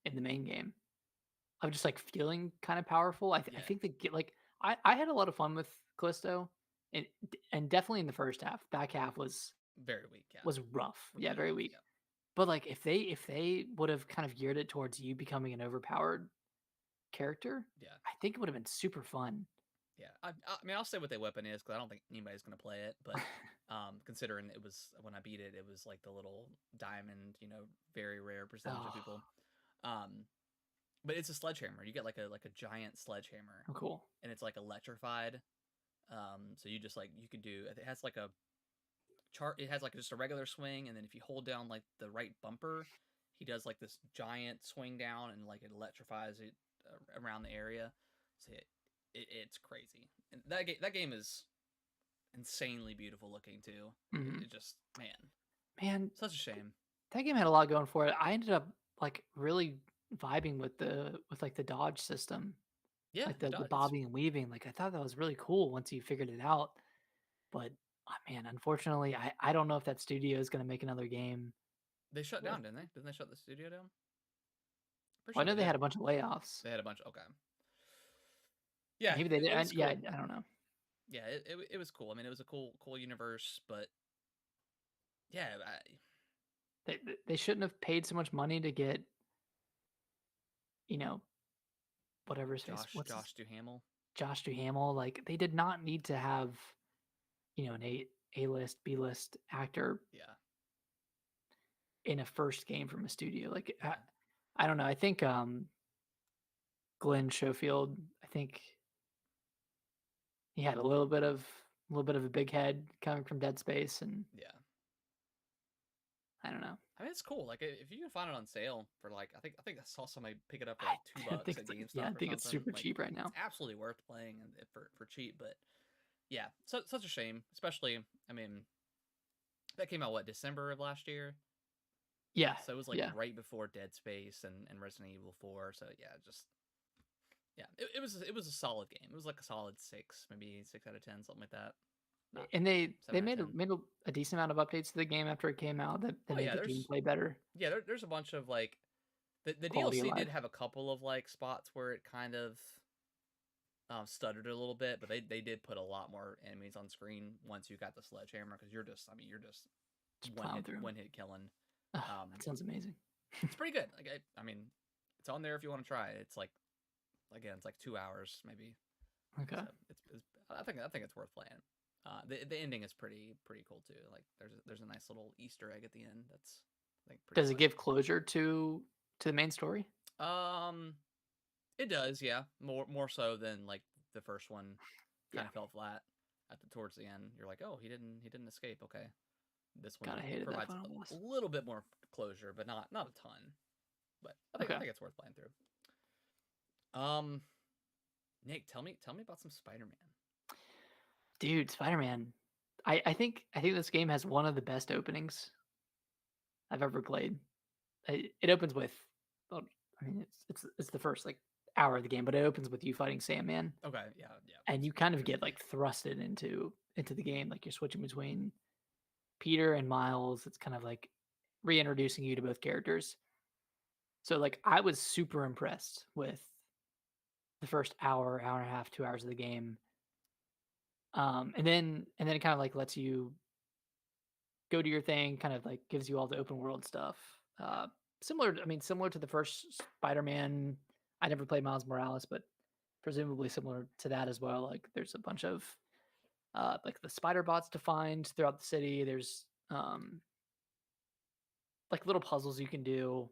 in the main game. Of just like feeling kind of powerful. I Yeah, think they get like I had a lot of fun with Callisto, and definitely in the first half. Back half very weak. Yeah, was rough. Yeah, really very rough. weak. Yeah, But like if they would have kind of geared it towards you becoming an overpowered character, yeah. I think it would have been super fun. Yeah, I mean, I'll say what the weapon is because I don't think anybody's gonna play it. But considering it was when I beat it, it was like the little diamond, very rare percentage of Oh, people. Um, but it's a sledgehammer. You get like a giant sledgehammer, oh cool. and it's like electrified. So you just like you could do. It has like a It has like just a regular swing, and then if you hold down like the right bumper, he does like this giant swing down, and like it electrifies it around the area. So it's crazy. And that game is insanely beautiful looking too. Mhm. It just Man, such a shame. that game had a lot going for it. I ended up like really vibing with like the dodge system, Yeah, like the the dot. It's bobbing and weaving. Like I thought that was really cool once you figured it out. But man, unfortunately, I don't know if that studio is going to make another game They shut with. down, didn't they? Didn't they shut the studio down? Pretty Well, I sure know they they did. had a bunch of layoffs. They had a bunch. Okay. Yeah, Maybe they did. it was Yeah, cool. I don't know. Yeah, it was cool. I mean, it was a cool universe, but yeah, They shouldn't have paid so much money to get, you know, whatever his face. What's his, Josh Duhamel. Josh Duhamel? Like they did not need to have, an A list, B list actor Yeah, in a first game from a studio. Like yeah, I don't know. I think Glenn Schofield. I think he had a little bit of a big head coming from Dead Space, and yeah. I don't know. I mean, it's cool. Like if you can find it on sale for like, I think I saw somebody pick it up for I like $2 think at yeah, I GameStop or think it's something. super Like cheap right it's now. absolutely worth playing for cheap. But yeah, such a shame. Especially, I mean, that came out what, December of last year. Yeah, So it was like yeah. right before Dead Space and Resident Evil 4. So yeah, just yeah, it was a solid game. It was like a solid 6, maybe 6 out of 10, something like that. Not And they 7 out of made 10. a decent amount of updates to the game after it came out that Oh made yeah, the gameplay better, there's a bunch of like the quality of DLC did life. have a couple of like spots where it kind of stuttered a little bit, but they did put a lot more enemies on screen once you got the sledgehammer, because you're just Just plowing through 'em. one hit killing. Ugh, Um, that sounds amazing. it's pretty good. Like I mean, it's on there if you want to try it. It's like again, it's like 2 hours maybe. Okay. So it's I think it's worth playing. The ending is pretty cool too. Like there's a nice little Easter egg at the end that's I think pretty Does it fun. give closure to the main story? Um, it does, yeah. More so than like the first one. Yeah, Kind of fell flat towards the end. You're like, oh, he didn't escape. Okay, this one God, I hated that provides final a boss. little bit more closure, but not a ton. But I Okay. think it's worth playing through. Nick, tell me about some Spider-Man. Dude, Spider-Man. I think this game has one of the best openings I've ever played. It opens with, well, I mean, it's the first like hour of the game, but it opens with you fighting Sandman, Okay, yeah, and you kind of get like thrusted into the game. Like you're switching between Peter and Miles. It's kind of like reintroducing you to both characters. So like I was super impressed with the first hour and a half, 2 hours of the game. And then it kind of like lets you go do your thing, kind of like gives you all the open world stuff. Similar to the first Spider-Man. I never played Miles Morales, but presumably similar to that as well. Like there's a bunch of like the spider bots to find throughout the city. There's like little puzzles you can do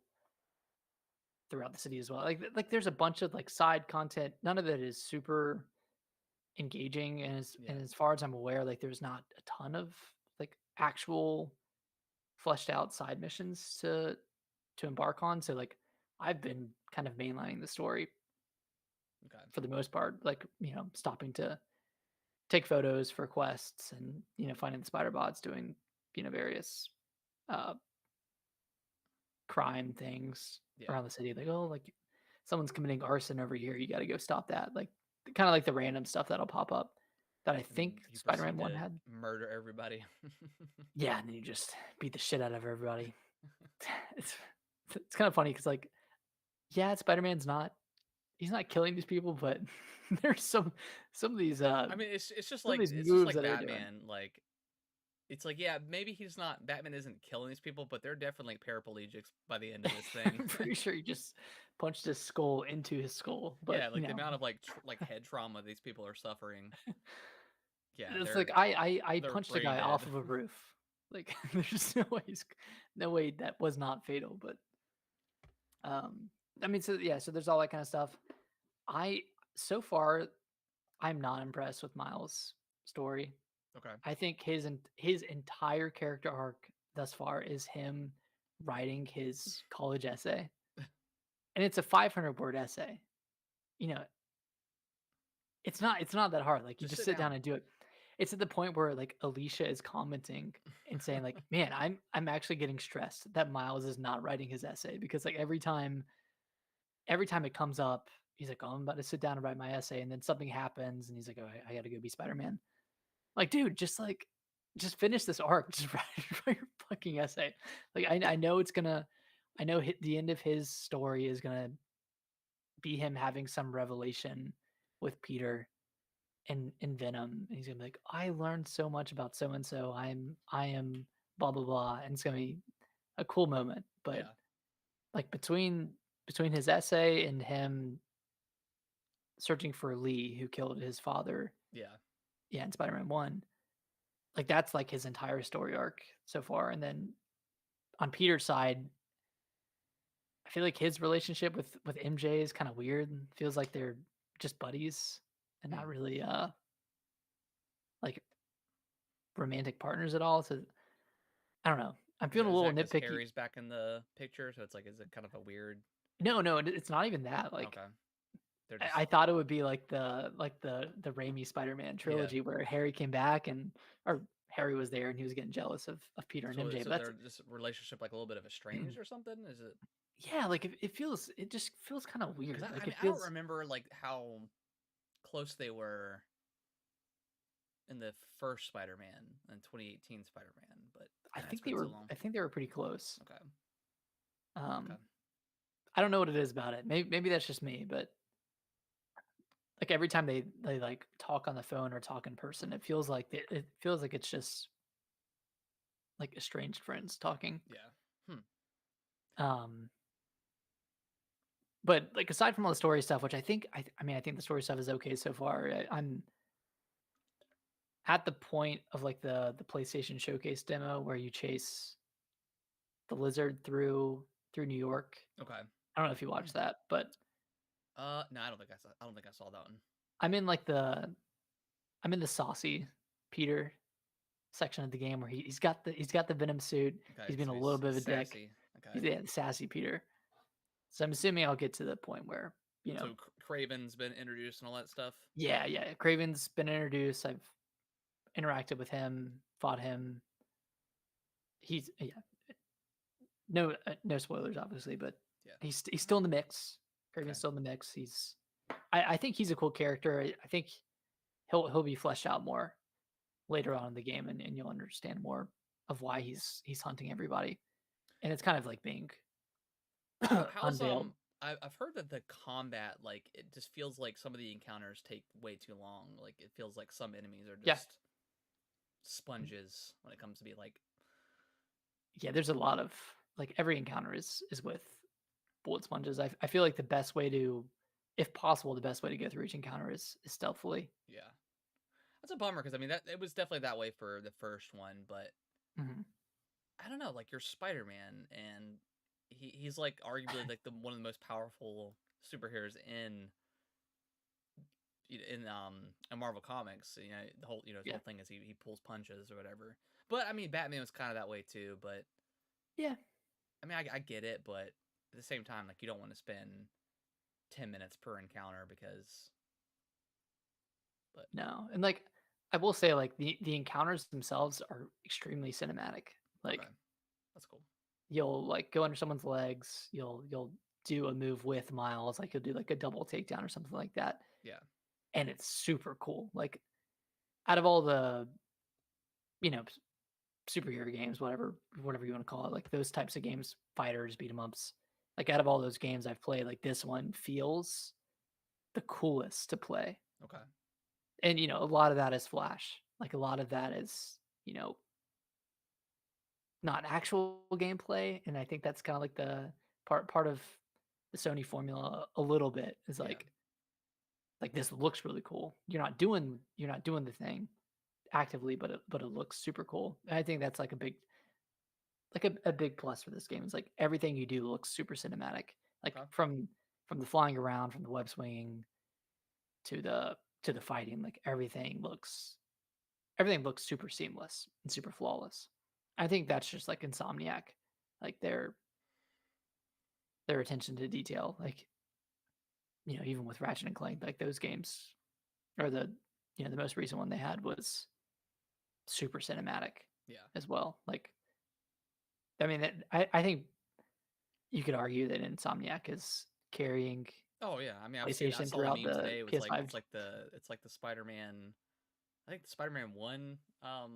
throughout the city as well. Like there's a bunch of like side content. None of it is super engaging, and Yeah, as far as I'm aware, like there's not a ton of like actual fleshed out side missions to embark on. So like I've been kind of mainlining the story okay, for the most part, like stopping to take photos for quests, and finding the spider bots, doing various uh crime things yeah. around the city. Like, oh, like someone's committing arson over here, you got to go stop that. Like kind of like the random stuff that'll pop up that I And then think you Spider-Man proceed 1 to had. murder everybody. Yeah, and then you just beat the shit out of everybody. It's it's kind of funny because like, yeah, Spider-Man's not he's not killing these people, but there's some of these I mean, some of these it's just moves like that they're doing. Batman. Like it's like, yeah, maybe he's not Batman isn't killing these people, but they're definitely paraplegics by the end of this thing. I'm pretty sure he just punched his skull into his skull, but Yeah, like the amount of like head trauma these people are suffering. Yeah, it's like I they're punched a brain guy dead. off of a roof. Like there's no way that was not fatal, but um so yeah, so there's all that kind of stuff. I so far I'm not impressed with Miles' story. Okay. I think his entire character arc thus far is him writing his college essay, and it's a 500-word essay. You know, it's not that hard, like, you Just just sit sit down down. and do it. It's at the point where, like, Alicia is commenting and saying, like, "Man, I'm actually getting stressed that Miles is not writing his essay," because, like, every time it comes up, he's like, "Oh, I'm about to sit down and write my essay," and then something happens, and he's like, "Oh, I gotta go be Spider-Man." Like, dude, just finish this arc. Just write your fucking essay. Like, I know it's gonna I know the end of his story is gonna be him having some revelation with Peter and Venom, and he's gonna be like, "I learned so much about so and so. I am blah blah blah," and it's gonna be a cool moment. But Yeah. like between his essay and him searching for Lee, who killed his father, Yeah. yeah, in Spider-Man 1, like that's like his entire story arc so far. And then on Peter's side, I feel like his relationship with MJ is kind of weird. Feels like they're just buddies and not Hmm. really like romantic partners at all. So I don't know. I'm Is feeling that a is little that because nitpicky. Harry's back in the picture? So it's like, is it kind of a weird? No, no, it's not even that. Like Okay. They're I just thought it would be like the Raimi Spider-Man yeah. trilogy where Harry came back and or Harry was there and he was getting jealous of Peter and So MJ. so But they're this relationship like a little bit of estranged or something? Is it? yeah, like it just feels kind of Because weird. I Like mean it I don't feels remember like how close they were in the first Spider-Man and 2018 Spider-Man, but man, it's been so long. I think they were pretty close. Okay. Okay. Um I don't know what it is about it. Maybe that's just me, but like every time they like talk on the phone or talk in person, it feels like it's just like estranged friends talking. Yeah. Hmm. Um but like aside from all the story stuff, which I mean I think the story stuff is okay so far. I'm at the point of like the PlayStation Showcase demo where you chase the lizard through New York. Okay. I don't know if you watched that, but No, I don't think I saw. I don't think I saw that one. I'm in like I'm in the saucy Peter section of the game where he's got the Venom suit. Okay, He's being so a little bit he's of a dick. sassy. Okay. He's yeah, the sassy Peter. So I'm assuming I'll get to the point where, So Craven's been introduced and all that stuff. yeah, yeah, Craven's been introduced. I've interacted with him, fought him. He's yeah, no spoilers obviously, but Yeah. he's still in the mix. Okay. Craven's still in the mix. I think he's a cool character. I think he'll be fleshed out more later Okay. on in the game, and you'll understand more of why he's hunting everybody. And it's kind of like being How's unveiled. I've heard that the combat like it just feels like some of the encounters take way too long. Like it feels like some enemies are Yeah. just sponges when it comes to be like Yeah, there's a lot of like every encounter is with bullet sponges. I feel like the best way to, if possible, the best way to go through each encounter is stealthily. yeah. That's a bummer because I mean that it was definitely that way for the first one, but Mhm. I don't know, like you're Spider-Man and he's like arguably like the one of the most powerful superheroes in Marvel Comics. You know, the whole his Yeah. whole thing is he pulls punches or whatever. But I mean Batman was kind of that way too, but Yeah. I mean I get it, but at the same time like you don't want to spend 10 minutes per encounter because but No. And like I will say like the encounters themselves are extremely cinematic. okay. Like That's cool. you'll like go under someone's legs, you'll do a move with Miles, like you'll do like a double takedown or something like that. Yeah. And it's super cool. Like out of all the, you know, superhero games, whatever you want to call it, like those types of games, fighters, beat 'em ups, like out of all those games I've played, like this one feels the coolest to play. Okay. And a lot of that is Flash. Like a lot of that is, you know, not actual gameplay. And I think that's kind of like the part of the Sony formula a little bit is Yeah. like this looks really cool. You're not doing the thing actively, but it looks super cool. And I think that's like a big plus for this game. Is like everything you do looks super cinematic. Like Okay. from the flying around, from the web swinging to the fighting, like everything looks super seamless and super flawless. I think that's just like Insomniac, like their attention to detail. Like, even with Ratchet and Clank, like those games, or the most recent one they had was super cinematic Yeah. as well. Like, I mean, I think you could argue that Insomniac is carrying Oh yeah. I mean, I PlayStation saw a throughout meme the today. It was like PS5. it's like the Spider-Man. I think the Spider-Man one Oh,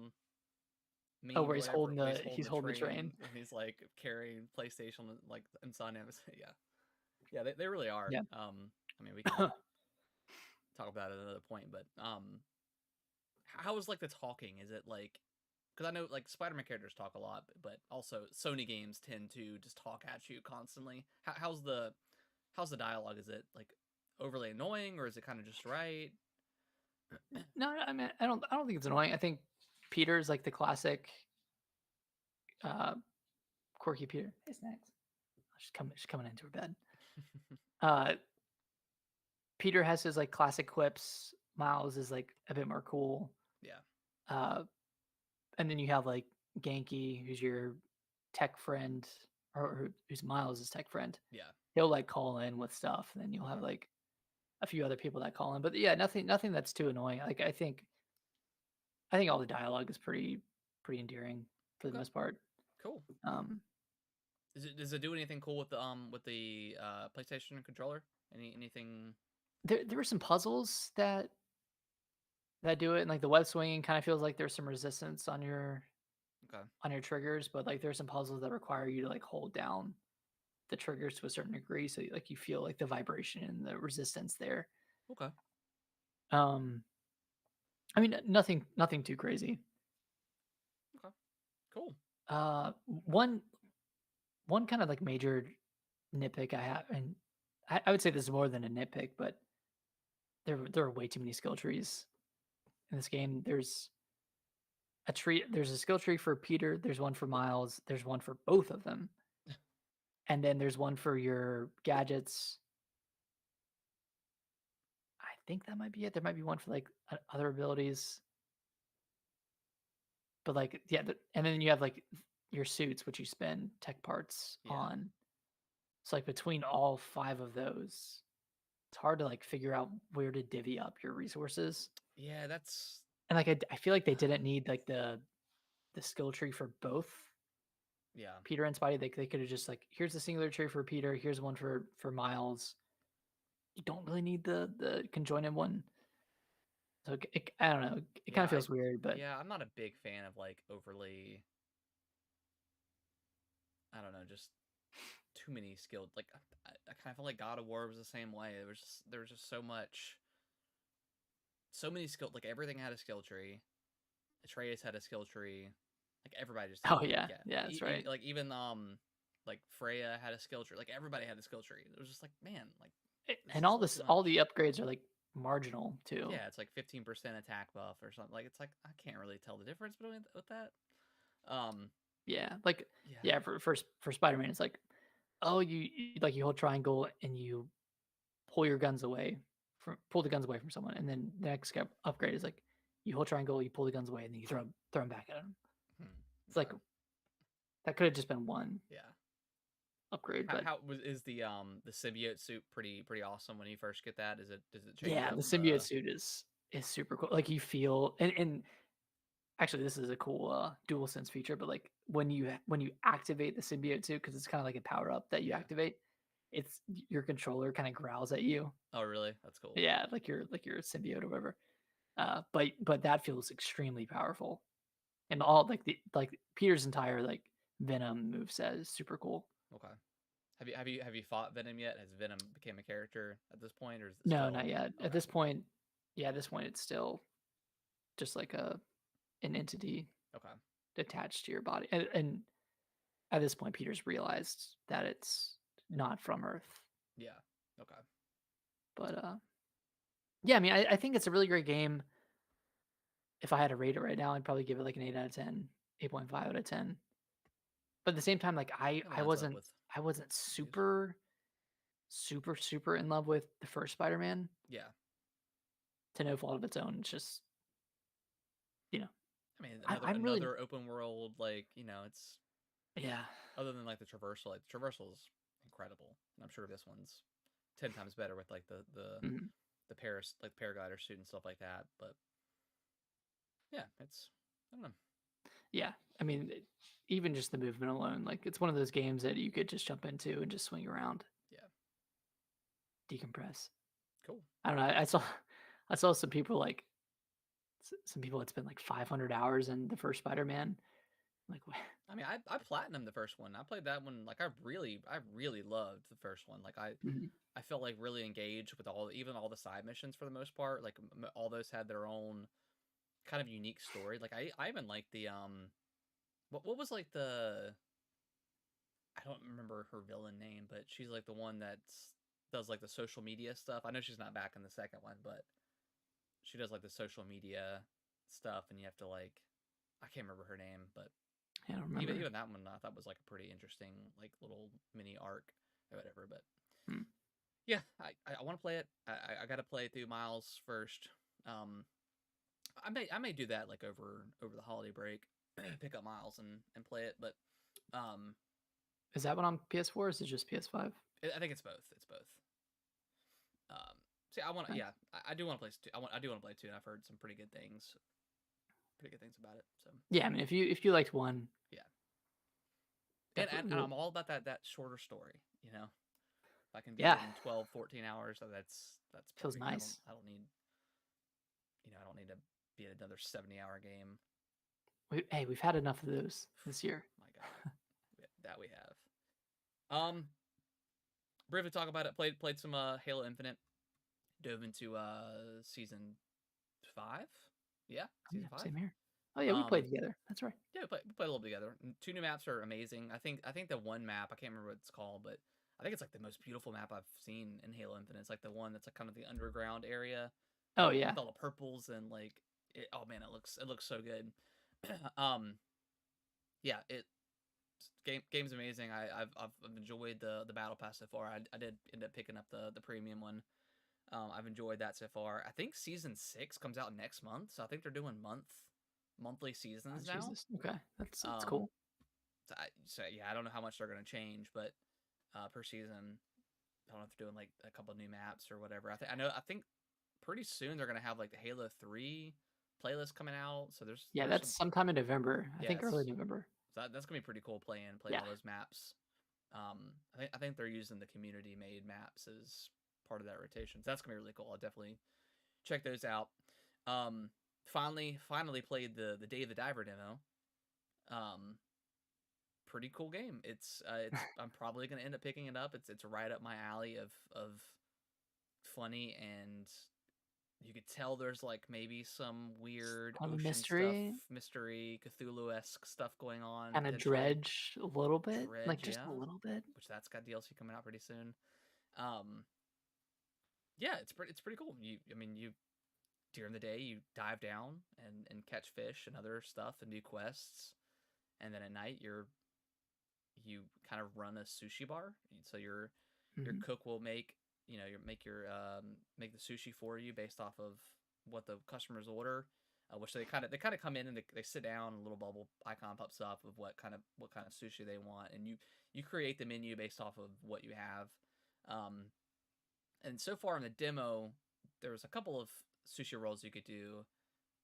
meme where or he's whatever. holding When he's the holding he's the holding the train train. and he's like carrying PlayStation like inside him. Yeah. Yeah. They really are. Yeah. I mean, we can talk about it at another point, but how is like the talking? Is it like because I know like Spider-Man characters talk a lot, but also Sony games tend to just talk at you constantly. How's the dialogue? Is it like overly annoying or is it kind of just right? No, I mean, I don't think it's annoying. I think Peter's like the classic uh quirky Peter. Hey, Snacks. She's coming into her bed. Uh Peter has his like classic quips. Miles is like a bit more cool. Yeah, Uh and then you have like Genki, who's your tech friend, or who's Miles' tech friend. yeah, He'll like call in with stuff, and then you'll have like a few other people that call in. But yeah, nothing that's too annoying. Like I think all the dialogue is pretty endearing for the okay, most part. cool. Um, Does it do anything cool with the PlayStation controller? Anything? there were some puzzles that do it, and like the web swinging kind of feels like there's some resistance Okay, on your triggers, but like there's some puzzles that require you to like hold down the triggers to a certain degree, so like you feel like the vibration and the resistance there. okay, Um, I mean, nothing too crazy. okay, cool. One kind of like major nitpick I have, and I would say this is more than a nitpick, but there are way too many skill trees in this game. There's a skill tree for Peter, there's one for Miles, there's one for both of them, and then there's one for your gadgets. I think that might be it. There might be one for like other abilities, but like yeah, and then you have like your suits, which you spend tech parts Yeah, on. So like between all five of those, it's hard to like figure out where to divvy up your resources. yeah. That's And like I feel like they didn't need like the skill tree for both yeah, Peter and Spidey. They could have just like, here's the singular tree for Peter, here's one for Miles. You don't really need the conjoined one. So I don't know. It kind yeah. of feels weird, but I'm not a big fan of like overly. I don't know, just too many skilled. Like I kind of feel like God of War was the same way. There was just so many skilled. Like everything had a skill tree. Atreus had a skill tree. Like everybody just had oh yeah, yeah. yeah, that's right. Like even like Freya had a skill tree. Like everybody had a skill tree. It was just like man, like this And is a little too all much. the upgrades are like marginal too. Yeah, it's like 15% attack buff or something. Like it's like I can't really tell the difference between with that. Um, Yeah, like yeah, yeah, for Spider-Man, it's like, oh, like you hold triangle and you pull the guns away from someone, and then the next upgrade is like you hold triangle, you pull the guns away, and then you throw them back at them. hmm, It's like okay, that could have just been one yeah. upgrade, but How was is the symbiote suit pretty awesome when you first get that? Is it does it change yeah, up the symbiote the suit is super cool. Like you feel, and actually this is a cool dual sense feature, but like when you activate the symbiote suit, because it's kind of like a power up that you yeah? activate, it's your controller kind of growls at you. Oh really? That's cool. Yeah, like your symbiote or whatever. But that feels extremely powerful, and all like Peter's entire like Venom moveset is super cool. Okay. Have you fought Venom yet? Has Venom became a character at this point, or is it No, still not yet. At okay? this point, yeah, at this point it's still just like an entity Okay. attached to your body, and at this point, Peter's realized that it's not from Earth. Yeah. Okay. But yeah, I mean, I think it's a really great game. If I had to rate it right now, I'd probably give it like an 8 out of 10, 8.5 out of 10. But at the same time, like It lines up with I wasn't reviews. super in love with the first Spider-Man, Yeah. to no fault of its own. It's just you know, I mean, I'm really another open world, like, it's yeah. other than like the traversal. Like the traversal is incredible, and I'm sure this one's 10 times better with like Mhm. the Paris like paraglider suit and stuff like that. But yeah, it's I don't know. Yeah, I mean, even just the movement alone, like it's one of those games that you could just jump into and just swing around, Yeah, decompress. cool. I don't know. I saw some people like some people had spent like 500 hours in the first Spider-Man. Like, what? I mean, I platinumed the first one. I played that one like I really loved the first one. Like Mhm. I felt like really engaged with even all the side missions for the most part. Like all those had their own kind of unique story. Like I even like the what was like the I don't remember her villain name, but she's like the one that does like the social media stuff. I know she's not back in the second one, but she does like the social media stuff, and you have to like I can't remember her name, but I don't even remember. even that one I thought was like a pretty interesting like little mini arc or whatever. But Hmm. yeah, I want to play it. I got to play through Miles first. Um, I may do that like over the holiday break, pick up Miles and play it. But um, Is that one on PS4 or is it just PS5? I think it's both. It's both. Um, see, I want to. Nice. Yeah, I do want to play two. I do want to play two, and I've heard some pretty good things about it. So Yeah, I mean, if you liked one, yeah, and definitely. I'm all about that shorter story. If I can beat Yeah, it in 12, 14 hours, so that's feels perfect. nice. I don't need I don't need to beat another 70-hour game. Hey, we've had enough of those this year. My God, that we have. Briefly talk about it. Played some Halo Infinite. Dove into season 5. Yeah, Oh, yeah, season 5. same here. Oh yeah, we played Um, together. That's right. yeah, we played a little together. Two new maps are amazing. I think the one map I can't remember what it's called, but I think it's like the most beautiful map I've seen in Halo Infinite. It's like the one that's like kind of the underground area Oh yeah. with all the purples and like oh man, it looks so good. um, yeah, game's amazing. I've enjoyed the battle pass so far. I did end up picking up the premium one. I've enjoyed that so far. I think season 6 comes out next month, so I think they're doing monthly Oh, seasons now. Jesus. Okay, that's Um, cool. so yeah, I don't know how much they're gonna change, but per season, I don't know if they're doing like a couple of new maps or whatever. I think pretty soon they're gonna have like the Halo 3 playlist coming out. So Yeah, there's that's some sometime in November. I think early yes, November. so that's gonna be pretty cool playing Yeah. all those maps. I think they're using the community made maps as part of that rotation. So that's gonna be really cool. I'll definitely check those out. Finally played the Day of the Diver demo. Um, Pretty cool game. It's I'm probably gonna end up picking it up. It's right up my alley of funny, and you could tell there's like maybe some weird On the ocean stuff, mystery, mystery Cthulhu-esque stuff going on kind of potentially. dredge a little bit, like Dredge, just a yeah, little bit. which that's got DLC coming out pretty soon. Um, yeah, it's pretty cool. I mean, you during the day you dive down and catch fish and other stuff and do quests, and then at night you kind of run a sushi bar. So your Hmm. cook will make make the sushi for you based off of what the customers order. Which they kind of come in and they sit down, and a little bubble icon pops up of what kind of sushi they want, and you create the menu based off of what you have. Um, and so far in the demo, there was a couple of sushi rolls you could do,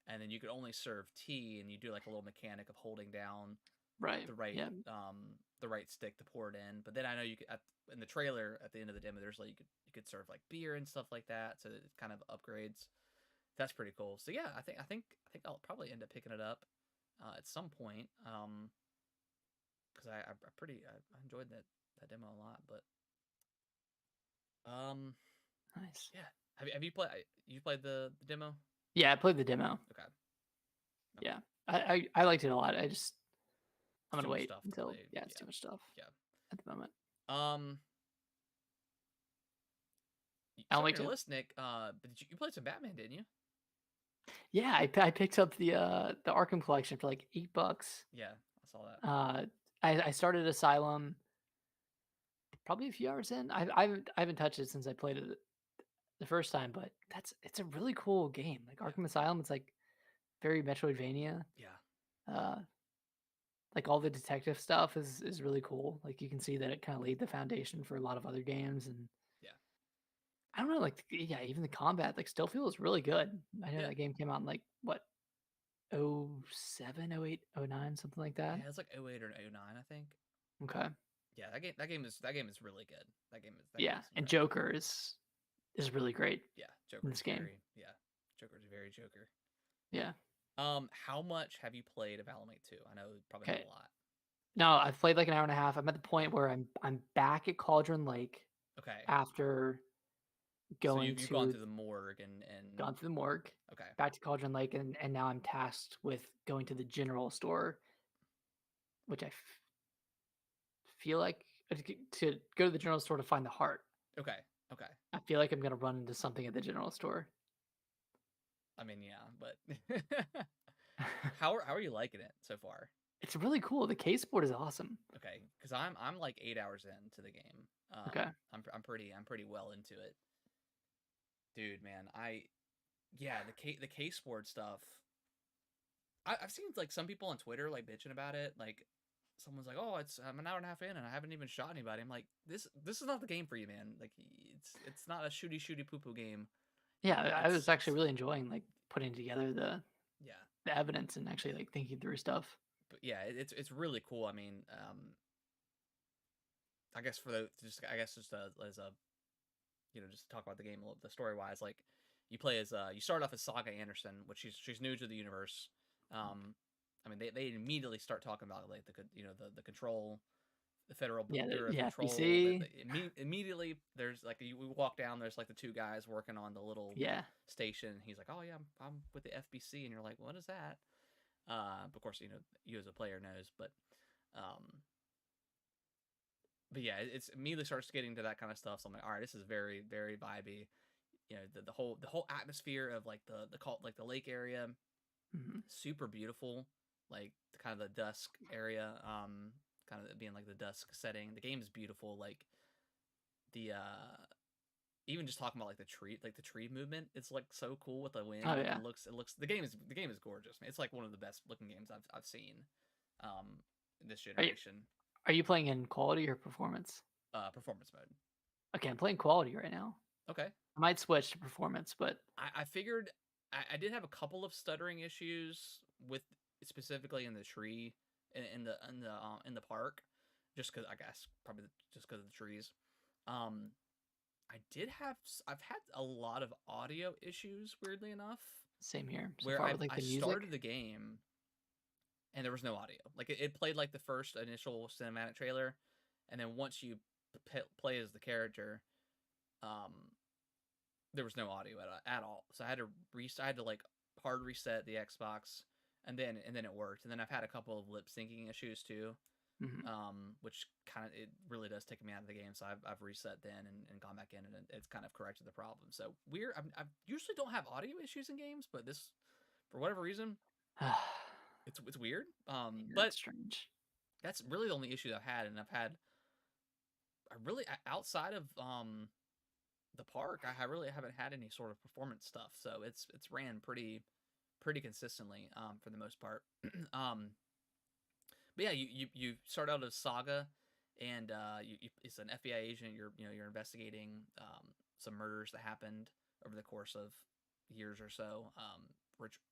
and then you could only serve tea, and you do like a little mechanic of holding down Right. the right Yeah. the right stick to pour it in. But then I know you could in the trailer at the end of the demo, there's like you could serve like beer and stuff like that, so it kind of upgrades. That's pretty cool. So yeah, I think I'll probably end up picking it up at some point. Because I enjoyed that demo a lot. But um, Nice. yeah. You played the demo? Yeah, I played the demo. Okay. Okay. Yeah, I liked it a lot. I'm It's too gonna much wait stuff to until play. yeah, it's Yeah. too much stuff Yeah. at the moment. Um, I'll so on wait your to. list, Nick, but you played some Batman, didn't you? Yeah, I picked up the Arkham collection for like $8. Yeah, I saw that. Uh, I started Asylum probably a few hours in. I haven't touched it since I played it the first time, but it's a really cool game. Like Yeah. Arkham Asylum, it's like very Metroidvania. Yeah. Uh, like all the detective stuff is really cool. Like you can see that it kind of laid the foundation for a lot of other games, and Yeah. I don't know, like yeah, even the combat like still feels really good. I know Yeah. that game came out in like what 07, 08, 09, something like that. Yeah, it's like 08 or 09, I think. Okay. Yeah, that game is really good. That game Yeah, is and incredible. Joker is really great Yeah, in Joker's this game. very yeah, Joker's very Joker. Yeah. How much have you played of Alan Wake 2? I know probably not Okay. a lot. No, I've played like an hour and a half. I'm at the point where I'm back at Cauldron Lake Okay. after So going you've gone to through the morgue and gone to the morgue, okay. back to Cauldron Lake, and now I'm tasked with going to the general store, which I feel like to go to the general store to find the heart. Okay. Okay. I feel like I'm gonna run into something at the general store. I mean, yeah, but how are you liking it so far? It's really cool. The case board is awesome. Okay, because I'm like 8 hours into the game. Okay. I'm pretty well into it, dude. Man, yeah, the case board stuff. I've seen like some people on Twitter like bitching about it. Like someone's like, "Oh, I'm an hour and a half in and I haven't even shot anybody." I'm like, this is not the game for you, man. Like it's not a shooty poo poo game. Yeah, I was It's actually really enjoying like putting together yeah, the evidence and actually like thinking through stuff. but yeah, it's really cool. I mean, I guess for the just I guess just as a just to talk about the game a little, the story wise, like you play as you start off as Saga Anderson, which she's new to the universe. I mean they immediately start talking about like the control, the Federal Yeah, Bureau of yeah, Control. That FBC. immediately there's like we walk down, there's like the two guys working on the little Yeah. station. He's like, oh yeah, I'm with the FBC, and you're like, what is that? Of course you as a player knows, um, but yeah, it's immediately starts getting to that kind of stuff. So I'm like, all right, this is very very vibey. The whole atmosphere of like the cult like the lake area, Mhm. super beautiful. Like kind of the dusk area, kind of being like the dusk setting. The game is beautiful. Like the even just talking about like the tree movement, it's like so cool with the Oh wind. yeah. It looks the game is gorgeous, man. It's like one of the best looking games I've seen um in this Are you generation. are you playing in quality or performance? Performance mode. Okay, I'm playing quality right now. Okay. I might switch to performance, but I figured I did have a couple of stuttering issues with specifically in the tree in the park, just because I guess probably just because of the trees. Um, I've had a lot of audio issues, weirdly enough, same here so where far I with like I the music. started the game and there was no audio. Like it played like the first initial cinematic trailer, and then once you play as the character, um, there was no audio at all. So I had to like hard reset the Xbox, and then it worked. And then I've had a couple of lip syncing issues too, Mhm. which kind of it really does take me out of the game. So I've reset then and gone back in, and it's kind of corrected the problem. So weird. I usually don't have audio issues in games, but this for whatever reason it's weird. But That's strange. that's really the only issue I've had, and I really outside of the park, I really haven't had any sort of performance stuff, so it's ran pretty consistently for the most part. um, but yeah, you start out as Saga, and it's an FBI agent. You're investigating some murders that happened over the course of years or so,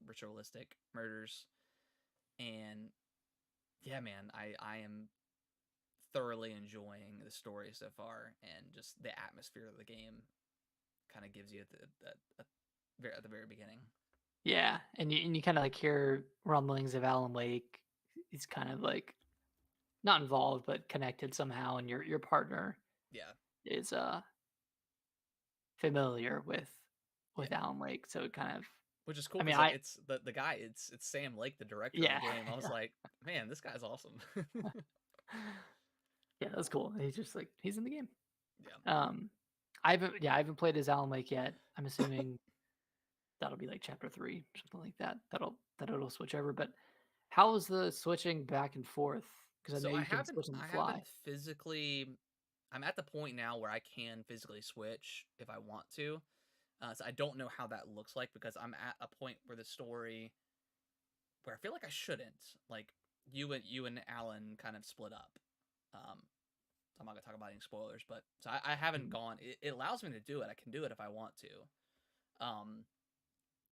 ritualistic murders, and yeah, man, I am thoroughly enjoying the story so far, and just the atmosphere of the game kind of gives you at the very beginning. Yeah, and you kind of like hear rumblings of Alan Wake. He's kind of like not involved, but connected somehow, and your partner Yeah, is familiar yeah. with Alan Wake, so it kind of. Which is cool I mean, because like I it's the guy. It's Sam Lake, the director of the yeah game. I was like, man, this guy's awesome. yeah, that's cool. He's just like he's in the game. Yeah. Um, I haven't played as Alan Wake yet. I'm assuming that'll be like chapter 3, something like that. That'll switch over. But how is the switching back and forth? Because I So know I you can haven't switch on the I fly. haven't physically. I'm at the point now where I can physically switch if I want to. So I don't know how that looks like because I'm at a point where the story where I feel like I shouldn't. Like you and Alan kind of split up. I'm not gonna talk about any spoilers, but so I haven't Mhm. gone. It allows me to do it. I can do it if I want to.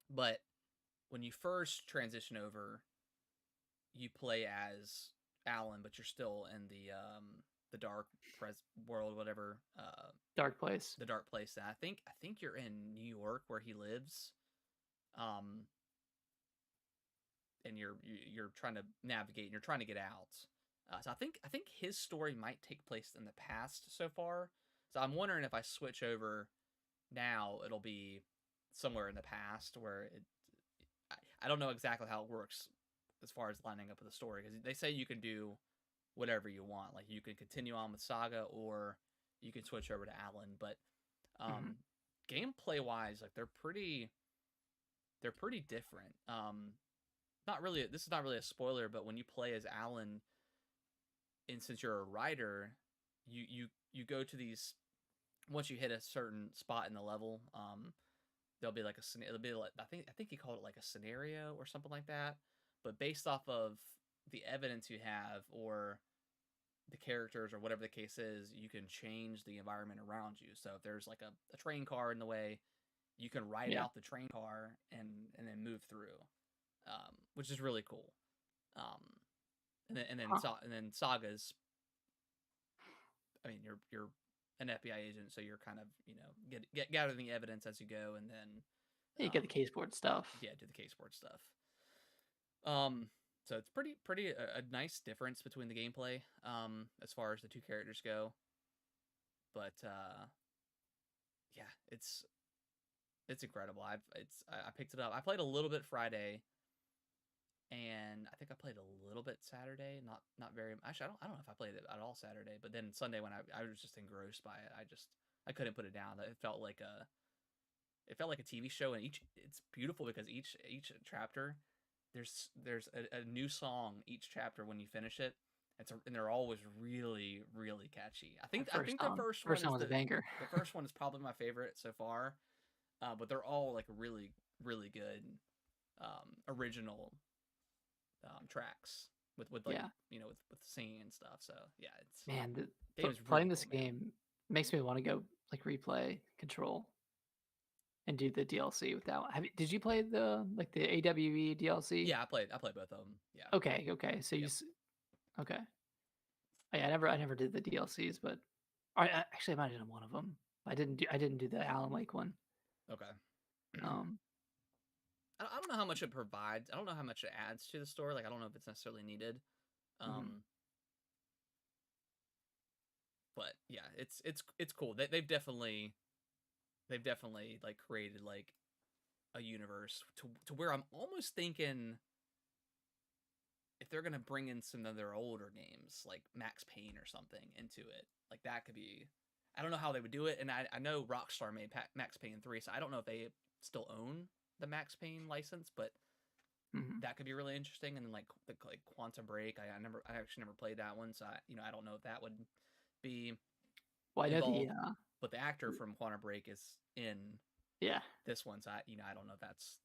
But when you first transition over, you play as Alan, but you're still in the dark world, whatever. Dark place. The dark place. And I think you're in New York where he lives. Um, and you're trying to navigate and you're trying to get out. So I think his story might take place in the past so far. So I'm wondering if I switch over now, it'll be somewhere in the past where I don't know exactly how it works as far as lining up with the story because they say you can do whatever you want. Like you can continue on with Saga or you can switch over to Alan. But Mhm. gameplay wise, like they're pretty different. Not really. This is not really a spoiler, but when you play as Alan, and since you're a writer, you go to these once you hit a certain spot in the level. There'll be like it'll be like I think he called it like a scenario or something like that. But based off of the evidence you have or the characters or whatever the case is, you can change the environment around you. So if there's like a train car in the way, you can ride Yeah. out the train car and then move through, which is really cool. Um, Huh. and then Saga's. I mean, you're an FBI agent, so you're kind of get gathering the evidence as you go, and then Yeah, you get the case board stuff. yeah, do the case board stuff. Um, so it's pretty a nice difference between the gameplay as far as the two characters go, but yeah, it's incredible. I picked it up. I played a little bit Friday, and I think I played a little bit Saturday. Not very. Actually, I don't know if I played it at all Saturday. But then Sunday when I was just engrossed by it, I couldn't put it down. It felt like a TV show, and it's beautiful because each chapter there's a new song each chapter when you finish it. And they're always really catchy. That I first think the song. first one First is song was a banger. the first one is probably my favorite so far. But they're all like really good original tracks with like Yeah. with singing and stuff. So yeah, it's Man, game is really playing this cool, man. game makes me want to go like replay Control and do the DLC with that one. Did you play the AWE DLC? Yeah, I played both of them. Yeah, Okay, okay. So yep. okay. I never did the DLCs, but actually I might have done one of them. I didn't do the Alan Wake one. Okay. Um, I don't know how much it provides. I don't know how much it adds to the story. Like I don't know if it's necessarily needed. mhm, Um, but yeah, it's cool. They've definitely like created like a universe to where I'm almost thinking if they're gonna bring in some of their older games like Max Payne or something into it, like that could be. I don't know how they would do it, and I know Rockstar made Max Payne 3, so I don't know if they still own the Max Payne license, but mhm. that could be really interesting. And then like Quantum Break, I actually never played that one, so I don't know if that would be Well, I know involved. But the actor from Quantum Break is in yeah. this one, so I don't know if that's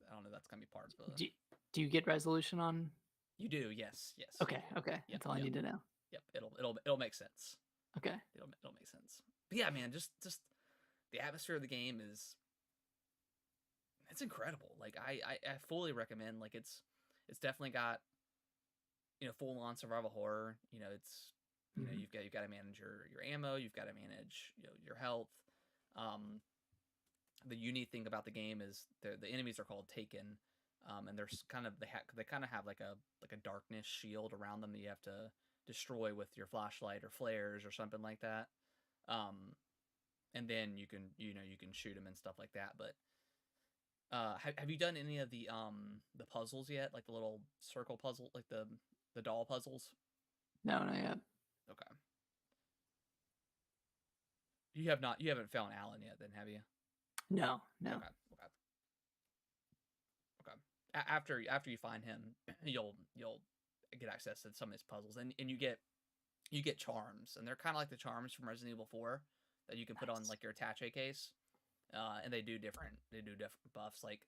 gonna be part of the. Do do you get resolution on? You do, yes, yes, you Okay, do. okay. Yep, That's all I yep, need to know. yep. It'll make sense. Okay. It'll make sense. But yeah, man, just the atmosphere of the game is it's incredible. Like I fully recommend. Like it's definitely got full on survival horror. Mhm. You've got to manage your ammo. You've got to manage your health. Um, the unique thing about the game is the enemies are called Taken, and there's kind of they kind of have like a darkness shield around them that you have to destroy with your flashlight or flares or something like that. Um, and then you can shoot them and stuff like that. But have you done any of the puzzles yet? Like the little circle puzzle, like the doll puzzles? No, not yet. Okay. You have not. You haven't found Alan yet, then, have you? No, no. Okay. Okay. Okay. After you find him, you'll get access to some of his puzzles, and you get charms, and they're kind of like the charms from Resident Evil 4 that you can put on Nice. like your attaché case, and they do different buffs. Like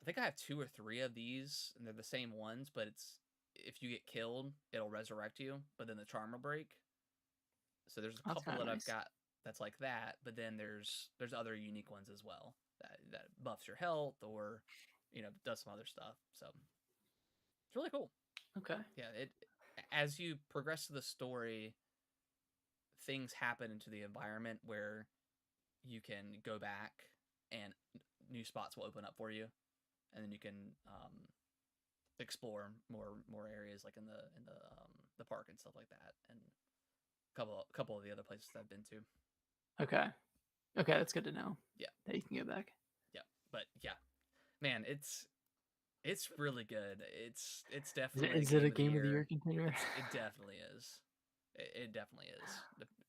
think I have 2 or 3 of these, and they're the same ones, but it's if you get killed, it'll resurrect you, but then the charm will break. So there's a That's couple kind that of I've nice. got that's like that, but then there's other unique ones as well that buffs your health or does some other stuff. So it's really cool. Okay. Yeah, it as you progress to the story, things happen into the environment where you can go back and new spots will open up for you, and then you can explore more areas like in the park and stuff like that, and a couple of the other places I've been to. Okay. Okay, that's good to know. Yeah, That you can go back. yeah, but yeah, man, it's really good. It's Is it, definitely a is it a game of the game of the year year. contender? It definitely is. It definitely is,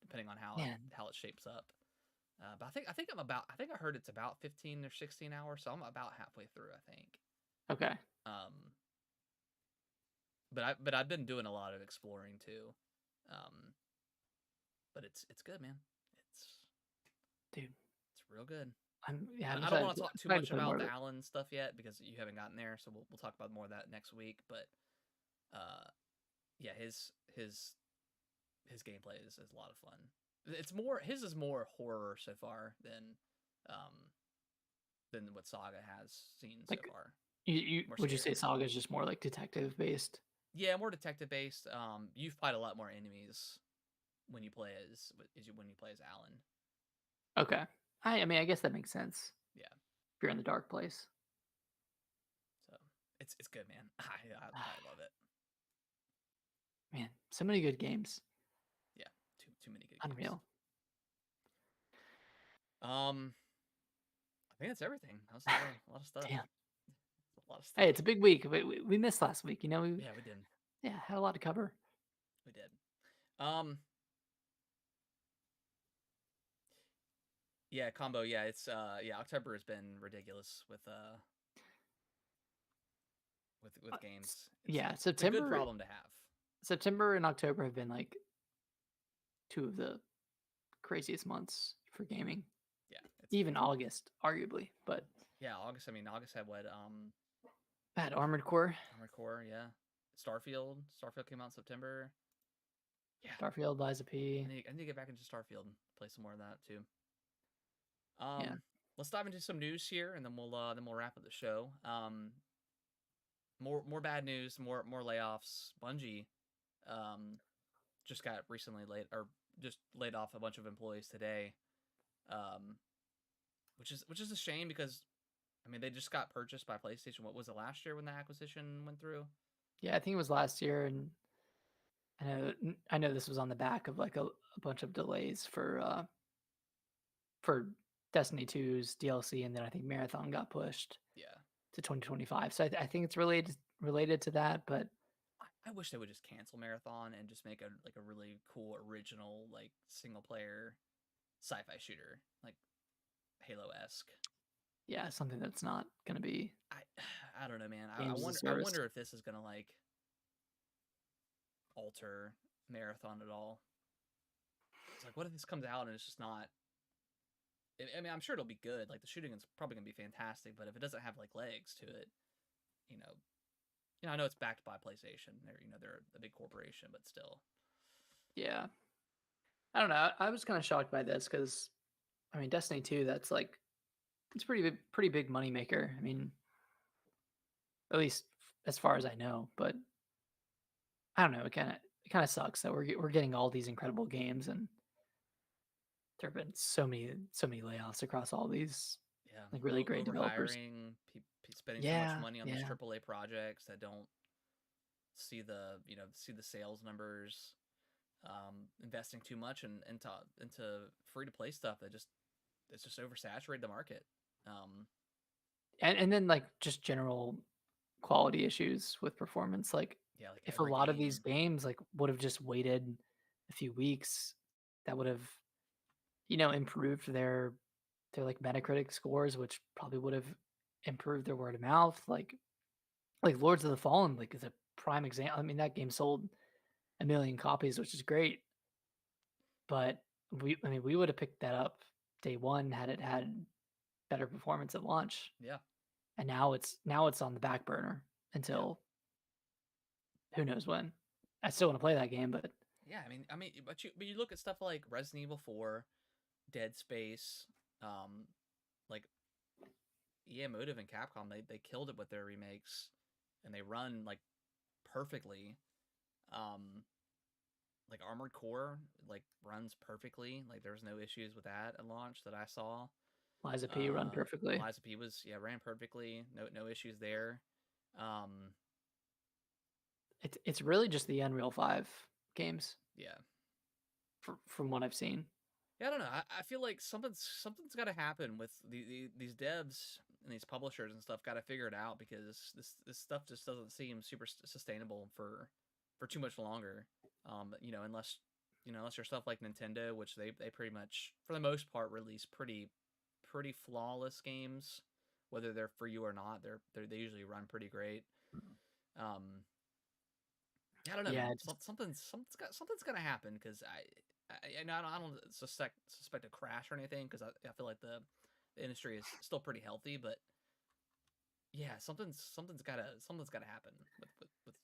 depending on Man, how it shapes up. But I think I heard it's about 15 or 16 hours, so I'm about halfway through, I think. okay. Um, but I've been doing a lot of exploring too. Um, but it's good, man. It's Dude, it's real good. I'm I don't excited want to talk too excited to much play more about of the it. Allen stuff yet because you haven't gotten there, so we'll talk about more of that next week. But uh, yeah, his gameplay is a lot of fun. It's more his is more horror so far um than what Saga has seen so Like, far. you More would you say scary. Saga is just more like detective based? Yeah, more detective based. You fight a lot more enemies when you play when you play as Alan. Okay. I mean, I guess that makes sense Yeah, if you're in the dark place. so it's good, man. I love it. Man, so many good games. Yeah, too many good games. Unreal. I think that's everything. That was a lot of stuff. Damn. A lot of Hey, stuff. it's a big week. We missed last week. We Yeah, we did. yeah had a lot to cover. We did. Um, yeah, combo. Yeah, it's yeah. October has been ridiculous with games. Yeah, It's a good problem to have. September and October have been like two of the craziest months for gaming. Yeah, it's Even August, arguably, but yeah. August. I mean, August had what had Armored Core, Armored Core. Yeah, Starfield. Starfield came out in September. Yeah, Starfield, Liza P. I need to get back into Starfield and play some more of that too. Yeah, Let's dive into some news here, and then we'll wrap up the show. More bad news, more layoffs. Bungie, um, just got recently just laid off a bunch of employees today, um, which is a shame because I mean they just got purchased by PlayStation. What was it last year when the acquisition went through? yeah. I think it was last year, and I know this was on the back of like a bunch of delays for Destiny 2's DLC, and then I think Marathon got pushed Yeah, to 2025. So I think it's related to that, but I wish they would just cancel Marathon and just make a really cool original like single player sci-fi shooter like Halo esque. yeah, something that's not going to be I I don't know, man. games as a I service. wonder if this is gonna like alter Marathon at all. It's like, what if this comes out and it's just not? I mean, I'm sure it'll be good. Like the shooting is probably gonna be fantastic, but if it doesn't have like legs to it, you know, I know it's backed by PlayStation. They're a big corporation, but still. Yeah, I don't know. I was kind of shocked by this because I mean, Destiny 2, that's like it's pretty big money maker. I mean, at least as far as I know. But I don't know. It kind of sucks that we're getting all these incredible games, and there have been so many layoffs across all these Yeah, like really great developers. overhiring, spending too much Yeah, money on these yeah, AAA projects that don't see the sales numbers. Investing too much into free to play stuff that just it's just oversaturated the market. Um, and then like just general quality issues with performance. Like yeah, like if a every lot of these game. games like would have just waited a few weeks, that would have improved their like Metacritic scores, which probably would have improved their word of mouth. Like Lords of the Fallen, like is a prime example. I mean, that game sold 1 million copies, which is great. But we would have picked that up day one had it had better performance at launch. Yeah, and now it's on the back burner Yeah. until who knows when. I still want to play that game, but Yeah, but you look at stuff like Resident Evil 4, Dead Space, like EA Motive and Capcom, they killed it with their remakes, and they run like perfectly. Um, like Armored Core, like runs perfectly. Like there's no issues with that at launch that I saw. Liza P run perfectly. Liza P was ran perfectly. No issues there. Um, It's really just the Unreal 5 games yeah. from what I've seen. Yeah, I don't know. I feel like something's got to happen with these devs and these publishers and stuff. Got to figure it out because this stuff just doesn't seem super sustainable for too much longer. Unless unless you're stuff like Nintendo, which they pretty much for the most part release pretty flawless games, whether they're for you or not. They usually run pretty great. Um, yeah, I don't know, Yeah, man. Something's gonna happen because I don't suspect a crash or anything because I feel like the industry is still pretty healthy, but yeah, something's gotta happen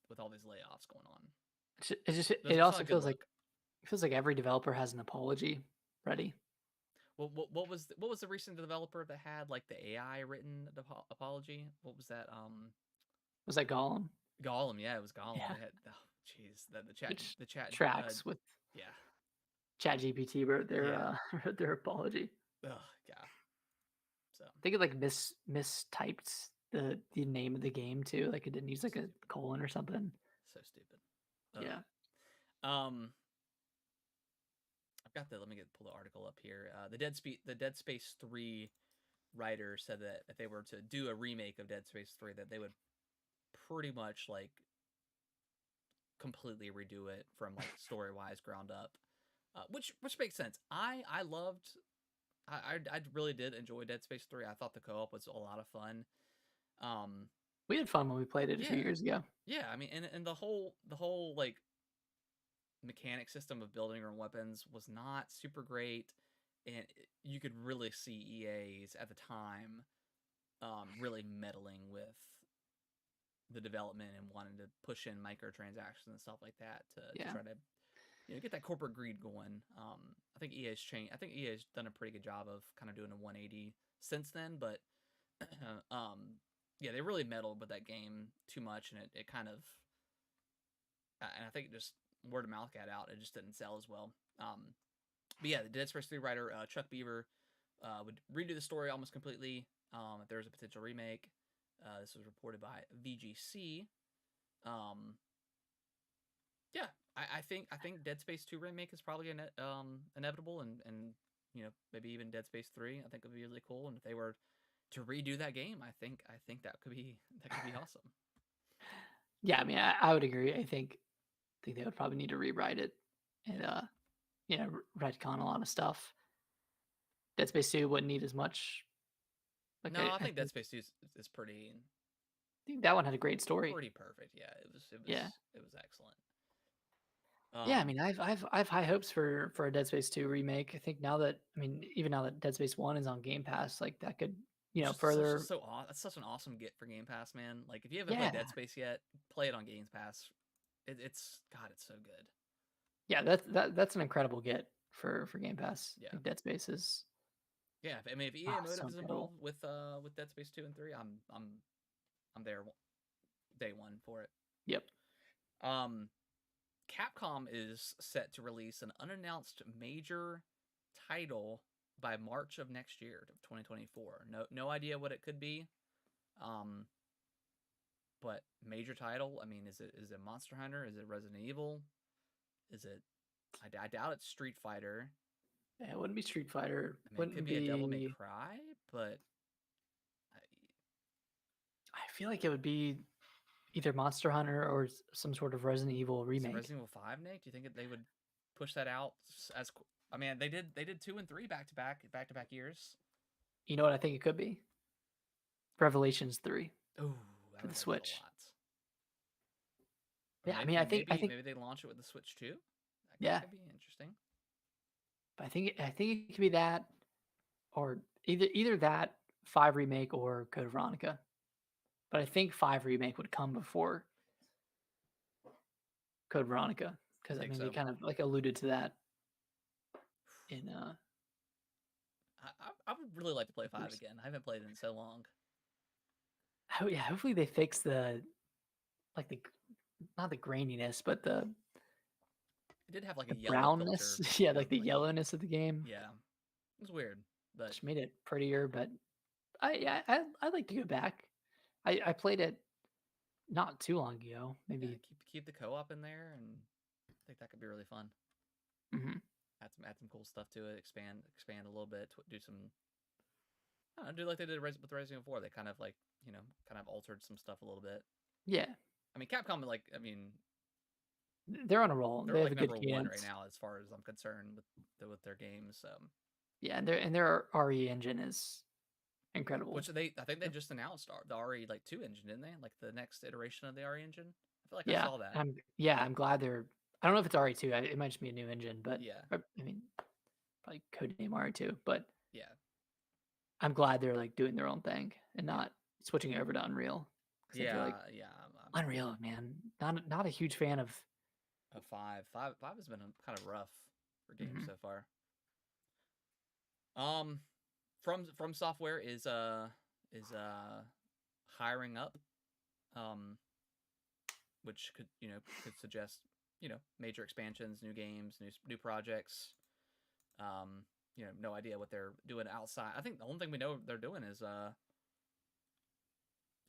with all these layoffs going on. it It's also not a good feels like look. every developer has an apology ready. Well, what was the recent developer that had like the AI written apology? What was that? Was that Gollum? Gollum. Yeah, it was Gollum. Yeah, They had jeez which the chat tracks with yeah. ChatGPT wrote their Yeah. wrote their apology. Ugh, yeah. So I think it like mistyped the name of the game too. Like it didn't use like a stupid. colon or something. So stupid. Yeah. Ugh. I've got the let me pull the article up here. The Dead Space 3 writer said that if they were to do a remake of Dead Space 3 that they would pretty much like completely redo it from like story-wise ground up. Which makes sense. I really did enjoy Dead Space 3. I thought the co-op was a lot of fun. Um We had fun when we played it a few yeah. years ago. Yeah, and the whole like mechanic system of building your own weapons was not super great, and you could really see EA's at the time really meddling with the development and wanting to push in microtransactions and stuff like that to Yeah. try to get that corporate greed going. I think EA's changed. I think EA's done a pretty good job of kind of doing a 180 since then, but yeah, they really meddled with that game too much, and it kind of and I think it just word of mouth got out. It just didn't sell as well. But yeah, the Dead Space 3 writer Chuck Beaver would redo the story almost completely if there was a potential remake. This was reported by VGC. Um, yeah, I think Dead Space 2 remake is probably inevitable, and maybe even Dead Space 3. I think it would be really cool, and if they were to redo that game, I think that could be awesome. Yeah, I mean, I would agree. I think they would probably need to rewrite it and retcon a lot of stuff. Dead Space 2 wouldn't need as much. Like No, I I think Dead Space 2 is think that one had a great story. pretty perfect. Yeah, Yeah. it was excellent. Yeah, I mean, I've high hopes for a Dead Space 2 remake. I think even now that Dead Space 1 is on Game Pass, like that could, further. That's such an awesome get for Game Pass, man. Like if you haven't played Yeah. Dead Space yet, play it on Game Pass. It's God, it's so good. Yeah, that's an incredible get for Game Pass. I Yeah, think Dead Space is yeah. If EA so Motive is incredible. involved with Dead Space 2 and 3, I'm there day one for it. Yep. Um, Capcom is set to release an unannounced major title by March of next year, of 2024. No idea what it could be. Um, but major title. I mean, is it Monster Hunter? Is it Resident Evil? Is it? I doubt it's Street Fighter. Yeah, it wouldn't be Street Fighter. I mean, it could Wouldn't be a Devil May be. Cry, but I, I feel like it would be either Monster Hunter or some sort of Resident Evil is it remake. Resident Evil 5, Nick? Do you think they would push that out as? I mean, they did 2 and 3 back to back years. You know what I think it could be? Revelations 3 Ooh, I for the would like that a Switch. lot. Or Yeah, I mean, maybe they launch it with the Switch too. That yeah, could be interesting. but I think it could be that, or either that 5 remake or Code Veronica. but I think 5 remake would come before Code Veronica You because I think mean they so? kind of like alluded to that in I would really like to play 5 first. again. I haven't played it in so long. Oh yeah, hopefully they fix the like the not the graininess, but It did have like a the yellow filter, brownness. Yeah, like the like yellowness of the game. yeah, it was weird, but Just made it prettier, but I'd like to go back. I played it not too long ago, yeah, maybe. keep the co-op in there, and I think that could be really fun. Mhm. Add some cool stuff to it. Expand a little bit. Do some. I don't know, do like they did with Resident Evil 4. They kind of like kind of altered some stuff a little bit. Yeah, I mean, Capcom they're on a roll. they're They have like a good number one right cadence. now as far as I'm concerned with their games. Yeah, and their RE engine is incredible. Which I think they just announced the RE like 2 engine, didn't they? Like the next iteration of the RE engine. I feel like I Yeah, saw that. I'm glad they're. I don't know if it's RE2. It might just be a new engine, but Yeah, I mean, probably codename RE2. But yeah, I'm glad they're like doing their own thing and yeah, not switching over to Unreal because I feel like yeah. I'm Unreal, man, not a huge fan of. a five has been kind of rough for games Mhm. so far. Um, from Software is hiring up, um, which could suggest major expansions, new games, new projects. No idea what they're doing outside. I think the only thing we know they're doing is The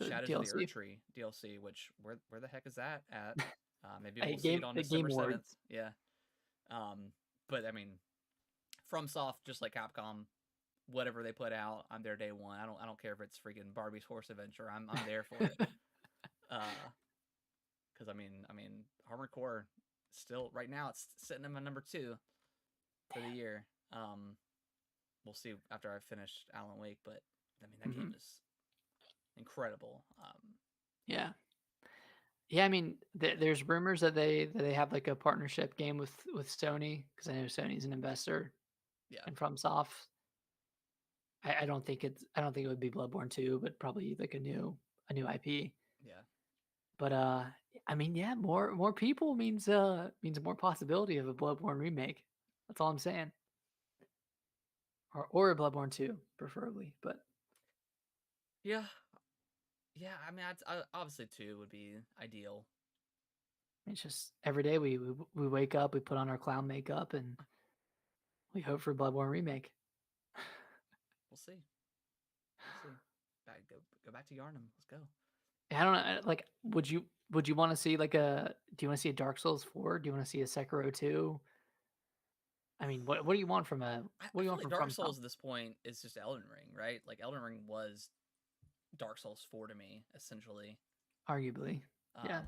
Shadows of the DLC. Erdtree DLC, which where the heck is that at? Maybe I we'll see it on the Game December 7th. Awards. Yeah. But I mean, FromSoft, just like Capcom, whatever they put out, I'm there day one. I don't care if it's freaking Barbie's Horse Adventure. I'm there for it. Because I mean, Armored Core still right now it's sitting in my number 2 for the year. We'll see after I finish Alan Wake, but I mean that game Mhm. is incredible. Yeah. Yeah, I mean, there's rumors that they have like a partnership game with Sony because I know Sony's an investor Yeah, in FromSoft. I don't think it would be Bloodborne 2, but probably like a new IP. yeah, But I mean, yeah, more people means more possibility of a Bloodborne remake. That's all I'm saying. Or a Bloodborne 2, preferably. But yeah, yeah. I mean, obviously 2 would be ideal. it's just every day we wake up, we put on our clown makeup, and we hope for Bloodborne remake. We'll see. We'll see. Go back to Yarnum. Let's go. I don't know. Like, would you want to see like a? Do you want to see a Dark Souls 4? Do you want to see a Sekiro 2? I mean, what do you want from a? What I do you feel want like from Dark FromSoft? Souls at this point is just Elden Ring, right? Like Elden Ring was Dark Souls 4 to me, essentially. Arguably, yeah. Um,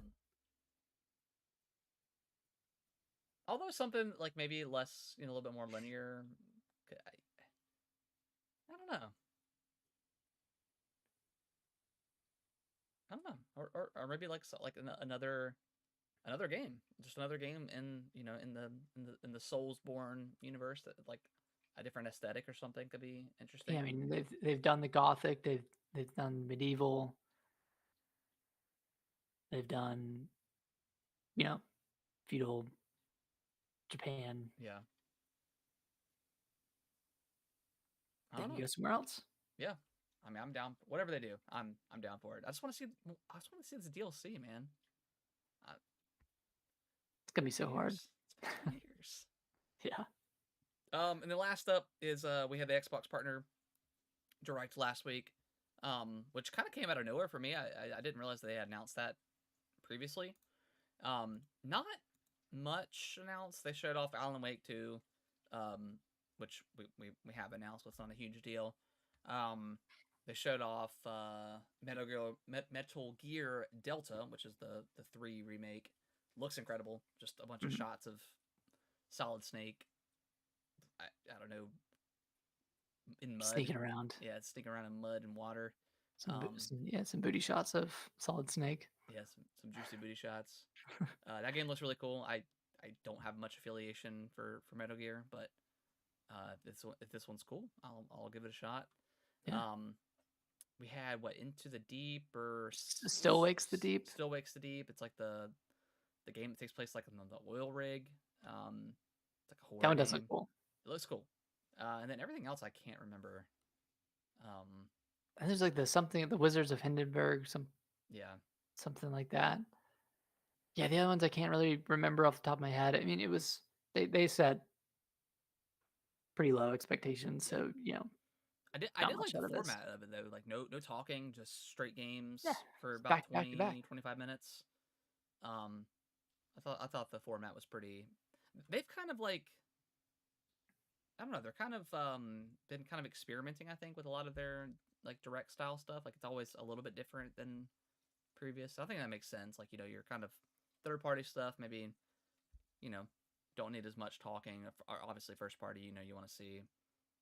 Although something like maybe less, a little bit more linear. I don't know. I don't know. Or maybe like another game, just another game in the Soulsborne universe that like a different aesthetic or something could be Yeah, I interesting. mean they've done the Gothic, they've done medieval, they've done you know feudal Japan. Yeah, I They don't can know. go somewhere else. Yeah, I mean I'm down. Whatever they do, I'm down for it. I just want to see this DLC, man. Uh, It's gonna be it's been so 2 hard. years. It's been 2 years. Yeah. And the last up is we had the Xbox partner direct last week, which kind of came out of nowhere for me. I didn't realize they had announced that previously. Not much announced. They showed off Alan Wake 2, which we have announced, but it's not a huge deal. They showed off Metal Gear Delta, which is the 3 remake. Looks incredible. Just a bunch of Mhm. shots of Solid Snake. I don't know, in mud. Sneaking around. Yeah, it's sneaking around in mud and water. Um, Some booty shots of Solid Snake. yeah, some juicy booty shots. That game looks really cool. I don't have much affiliation for Metal Gear, but if this one's cool, I'll give it a shot. Yeah. Um, we had what, Into the Deep or Still Wakes the Deep. Still Wakes the Deep. It's like the game that takes place like in the oil rig. It's like a That horror one does look game. cool. It looks cool. And then everything else I can't remember. Um, And there's like the Wizards of Hindenburg, yeah, something like that. Yeah, the other ones I can't really remember off the top of my head. I mean, it was they set pretty low expectations, yeah. so I not did like much the out of this. format of it though. Like no talking, just straight Yeah, games for it's about back to back. 20-25 minutes. Um, I thought the format was pretty. They've kind of like I don't know. They're kind of been kind of experimenting. I think with a lot of their like direct style stuff. Like it's always a little bit different than previous. I think that makes sense. Like your kind of third party stuff maybe you know don't need as much talking. Obviously, first party. You want to see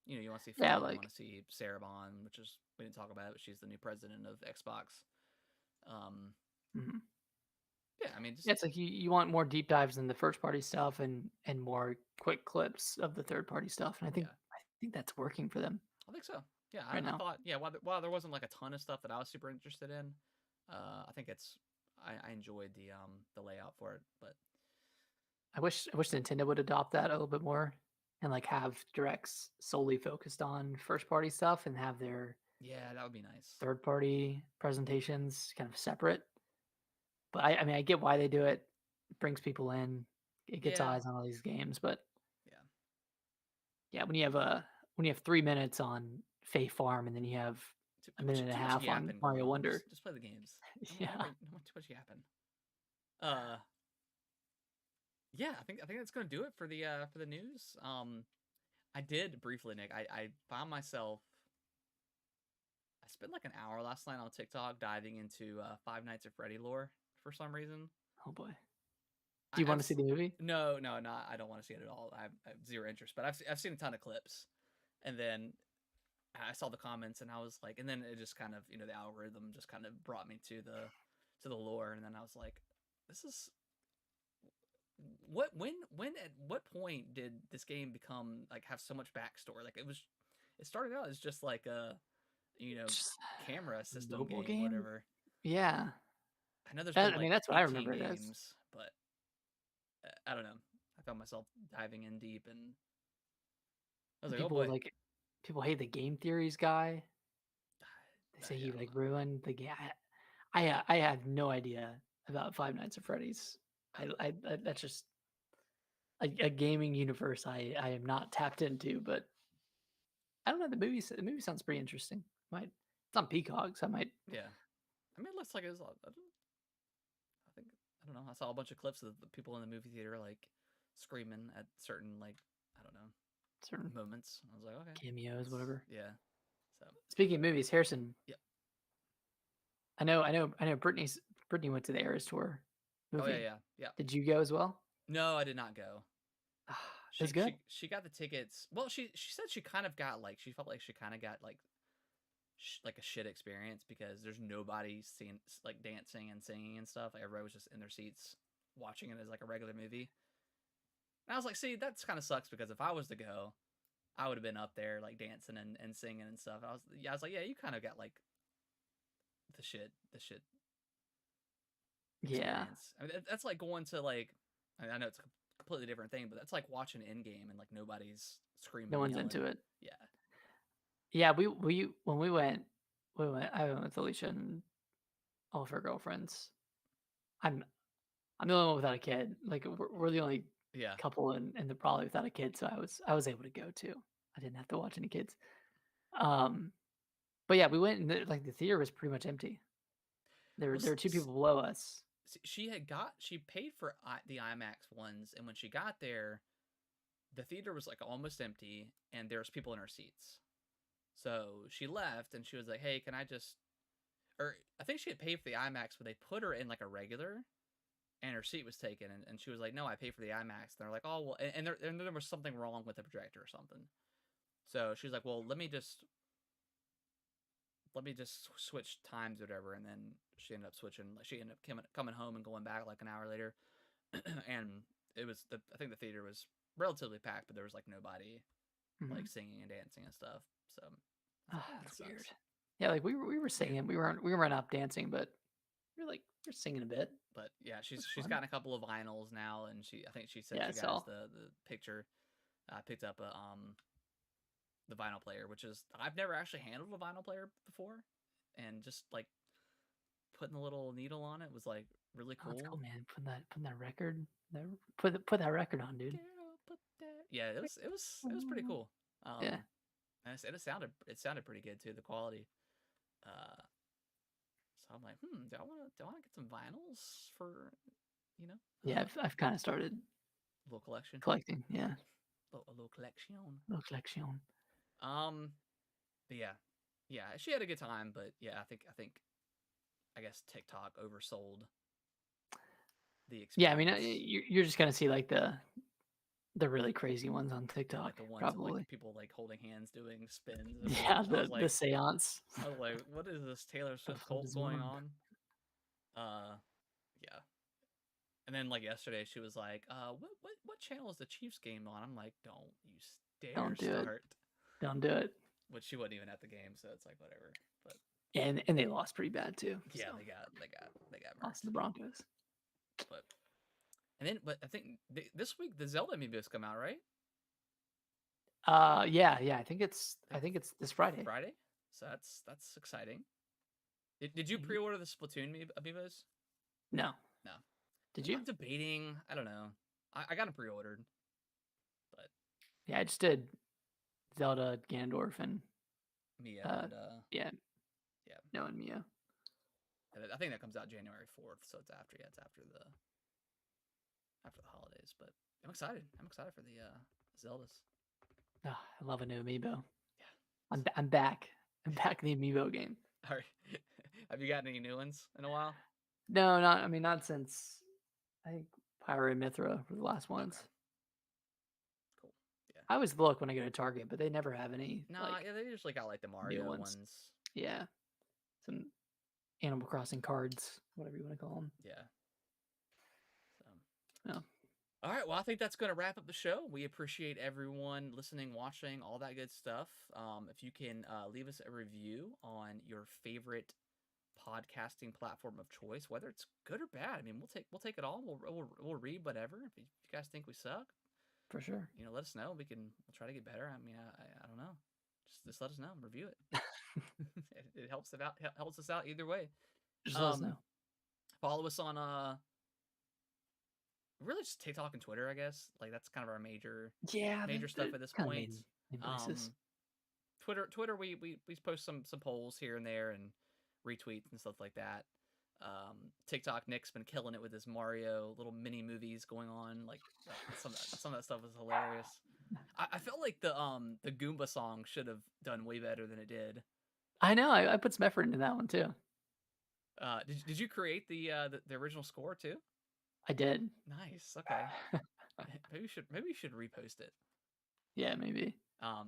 you want to see Yeah, Phil. You like want to see Sarah Bond, which is we didn't talk about it, but she's the new president of Xbox. Um, mhm. yeah, I mean, Yeah, just it's like you want more deep dives in the first party stuff and more quick clips of the third party stuff, and yeah, I think that's working for them I think so. Yeah, right I now. thought while there wasn't like a ton of stuff that I was super interested in, I think I enjoyed the layout for it, but I wish Nintendo would adopt that a little bit more and like have directs solely focused on first party stuff and have their yeah, that would be nice. third party presentations kind of separate. But I mean I get why they do it. It brings people in. It gets Yeah, eyes on all these games, but yeah. yeah, when you have 3 minutes on Fae Farm and then you have a minute and a Too much half on yapping going Mario on. Wonder. Just play the games. Yeah. I don't want too much yapping. Uh, yeah, I think that's gonna do it for the news. I did briefly, Nick. I found myself. I spent like an hour last night on TikTok diving into Five Nights at Freddy lore for some reason. Oh boy. Do you want to see the movie? No, not. I don't want to see it at all. I have zero interest. But I've seen a ton of clips, and then I saw the comments, and I was like, and then it just kind of the algorithm just kind of brought me to the lore, and then I was like, this is when at what point did this game become like have so much backstory? Like it started out as just like a you know Just camera system mobile game, game? whatever. Yeah. I know there's been That I like mean, that's what I 18 remember it as. games, but I don't know. I found myself diving in deep, and I was And like, oh boy, people hate the game theories guy. They say yeah, he I don't like know. ruined the game. I have no idea about Five Nights at Freddy's. I that's just a gaming universe I am not tapped into, but I don't know. The movie sounds pretty interesting. Might it's on Peacock, so I might. Yeah, I mean, it looks like it's. I think I don't know. I saw a bunch of clips of the people in the movie theater like screaming at certain like I don't know Certain moments. I was like, okay, cameos, it's whatever. yeah. So Speaking of movies, Harrison, yeah. I know Brittany went to the Eras Tour Oh yeah, movie. yeah, yeah. Did you go as well? No, I did not go. It was good. She got the tickets. Well, she said she kind of got like she felt like she kind of got like a shit experience because there's nobody seeing like dancing and singing and stuff. Like, everybody was just in their seats watching it as like a regular movie. And I was like, see, that's kind of sucks because if I was to go, I would have been up there like dancing and singing and stuff. I was like, yeah, you kind of got like the shit Yeah. experience. I mean, that's like going to like I know it's a completely different thing, but that's like watching Endgame and like nobody's screaming No and one's yelling. into it. Yeah, Yeah, we when we went. I went with Alicia and all of her girlfriends. I'm I'm the only one without a kid. Like we're the only yeah. couple in the probably without a kid, so I was able to go too. I didn't have to watch any kids. Um, but yeah, we went and like the theater was pretty much empty. Well, There were two people below us. she paid for the IMAX ones, and when she got there, the theater was like almost empty, and there was people in her seats. So she left, and she was like, "Hey, can I just?" Or I think she had paid for the IMAX, but they put her in like a regular, and her seat was taken, and she was like, "No, I paid for the IMAX." And they're like, "Oh well," and there was something wrong with the projector or something. So she was like, "Well, let me just switch times or whatever," and then she ended up switching. Like she ended up coming home and going back like an hour later, and it was I think the theater was relatively packed, but there was like nobody Mhm. like singing and dancing and stuff. So I was like, Ah, oh, that that's weird. sucks. Yeah, like we were singing. We weren't up dancing, but we're singing a bit. But yeah, That's she's fun. gotten a couple of vinyls now, and I think she sent Yeah, you guys so the picture. I picked up the vinyl player, which is I've never actually handled a vinyl player before, and just like putting the little needle on it was like really oh, it's cool. cool, man. Putting that record, put that record on, dude. Girl, put that. Yeah, it was pretty cool. Yeah, And it sounded pretty good too. The quality. Uh, so I'm like, do I want to get some vinyls for you know yeah. I've kind of started a little collection, collecting. Yeah, a little collection. little collection. Um, but yeah, she had a good time. But yeah, I guess TikTok oversold the Yeah, I mean, experience. you're just gonna see like the really crazy ones on TikTok, Like the ones of like probably. people like holding hands doing spins and Yeah, moves. I was the like, seance. what is this Taylor The Swift flip cult is going wand. on? Uh, yeah. And then like yesterday, she was like, what channel is the Chiefs game on? I'm like, don't you dare Don't do it. start. Don't do it. Which she wasn't even at the game, so it's like whatever. But And they lost pretty bad too. yeah, So they got lost to the murked. Broncos. But but I think this week the Zelda amiibos come out, right? Yeah. I think it's this Friday. Friday. So that's exciting. Did you Maybe. pre-order the Splatoon amiibos? No. No. Did you? I'm debating. I don't know. I got them pre-ordered, but Yeah, I just did Zelda, Ganondorf, and Mio uh, and yeah, yeah, no, and Mio. I think that comes out January 4th, so it's after the holidays. But I'm excited. I'm excited for the Zeldas. Oh, I love a new amiibo. Yeah. I'm back. I'm back in the amiibo game. All right. Have you gotten any new ones in a while? No, not since I think Pyro and Mithra were the last Okay. ones. Cool. Yeah. I always look when I go to Target, but they never have any Nah. like Yeah. They usually got like the new Mario ones. ones. Yeah, some Animal Crossing cards, whatever you want to call them. Yeah. So. Yeah. All right. Well, I think that's going to wrap up the show. We appreciate everyone listening, watching, all that good stuff. If you can leave us a review on your favorite podcasting platform of choice, whether it's good or bad. I mean, we'll take it all. We'll read whatever. If you guys think we suck, For sure. let us know. We'll try to get better. I mean, I don't know. Just let us know. Review it. It helps us out either way. Just let us know. Follow us on really just TikTok and Twitter, I guess. Like that's kind of our major stuff at this Kind of point. main places. Twitter, we post some polls here and there and retweets and stuff like that. TikTok, Nick's been killing it with his Mario little mini movies going on. Like some of that stuff is hilarious. I felt like the Goomba song should have done way better than it did. I know. I put some effort into that one too. Did you create the original score too? I did. Nice. Okay. maybe you should repost it. Yeah, maybe. But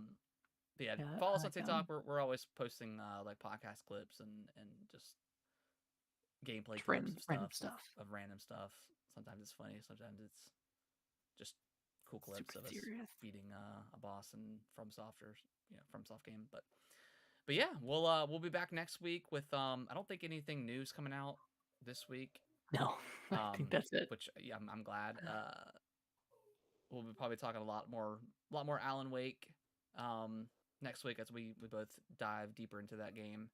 yeah, Yeah, follow I us on like that TikTok. one. We're always posting like podcast clips and just gameplay Just clips random of stuff. of random stuff. Sometimes it's funny. Sometimes it's just cool clips Super of us serious. beating a boss in FromSoft or FromSoft game. But yeah, we'll be back next week with I don't think anything new's coming out this week. No, I think that's it. Which yeah, I'm glad. We'll be probably talking a lot more Alan Wake next week as we both dive deeper into that game.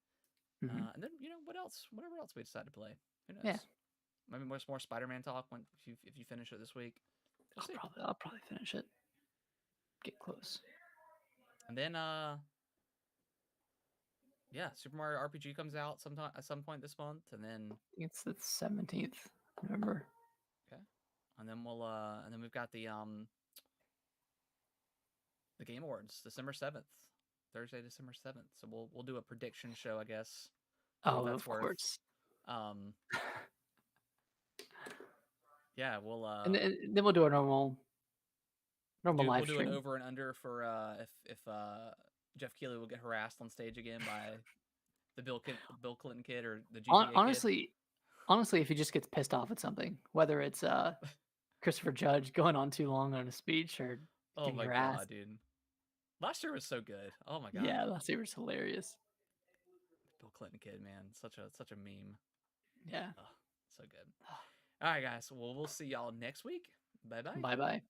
Mm-hmm. And then whatever else we decide to play. Who knows? Yeah. Maybe more Spider-Man talk if you finish it this week. I'll probably finish it. Get close. And then yeah, Super Mario RPG comes out at some point this month, and then I think it's the 17th of November. Okay. And then we've got the Game Awards, December 7th. Thursday, December 7th. So we'll do a prediction show, I guess. Oh, of course. Yeah, we'll and then we'll do a normal live we'll stream. do an over and under for if Jeff Keighley will get harassed on stage again by the Bill Clinton kid or the GTA kid. Honestly, if he just gets pissed off at something, whether it's Christopher Judge going on too long on a speech or getting harassed. God, dude. Last year was so good. Oh my god. Yeah, last year was hilarious. Bill Clinton kid, man, such a meme. Yeah. Oh, so good. All right, guys. Well, we'll see y'all next week. Bye bye. Bye bye.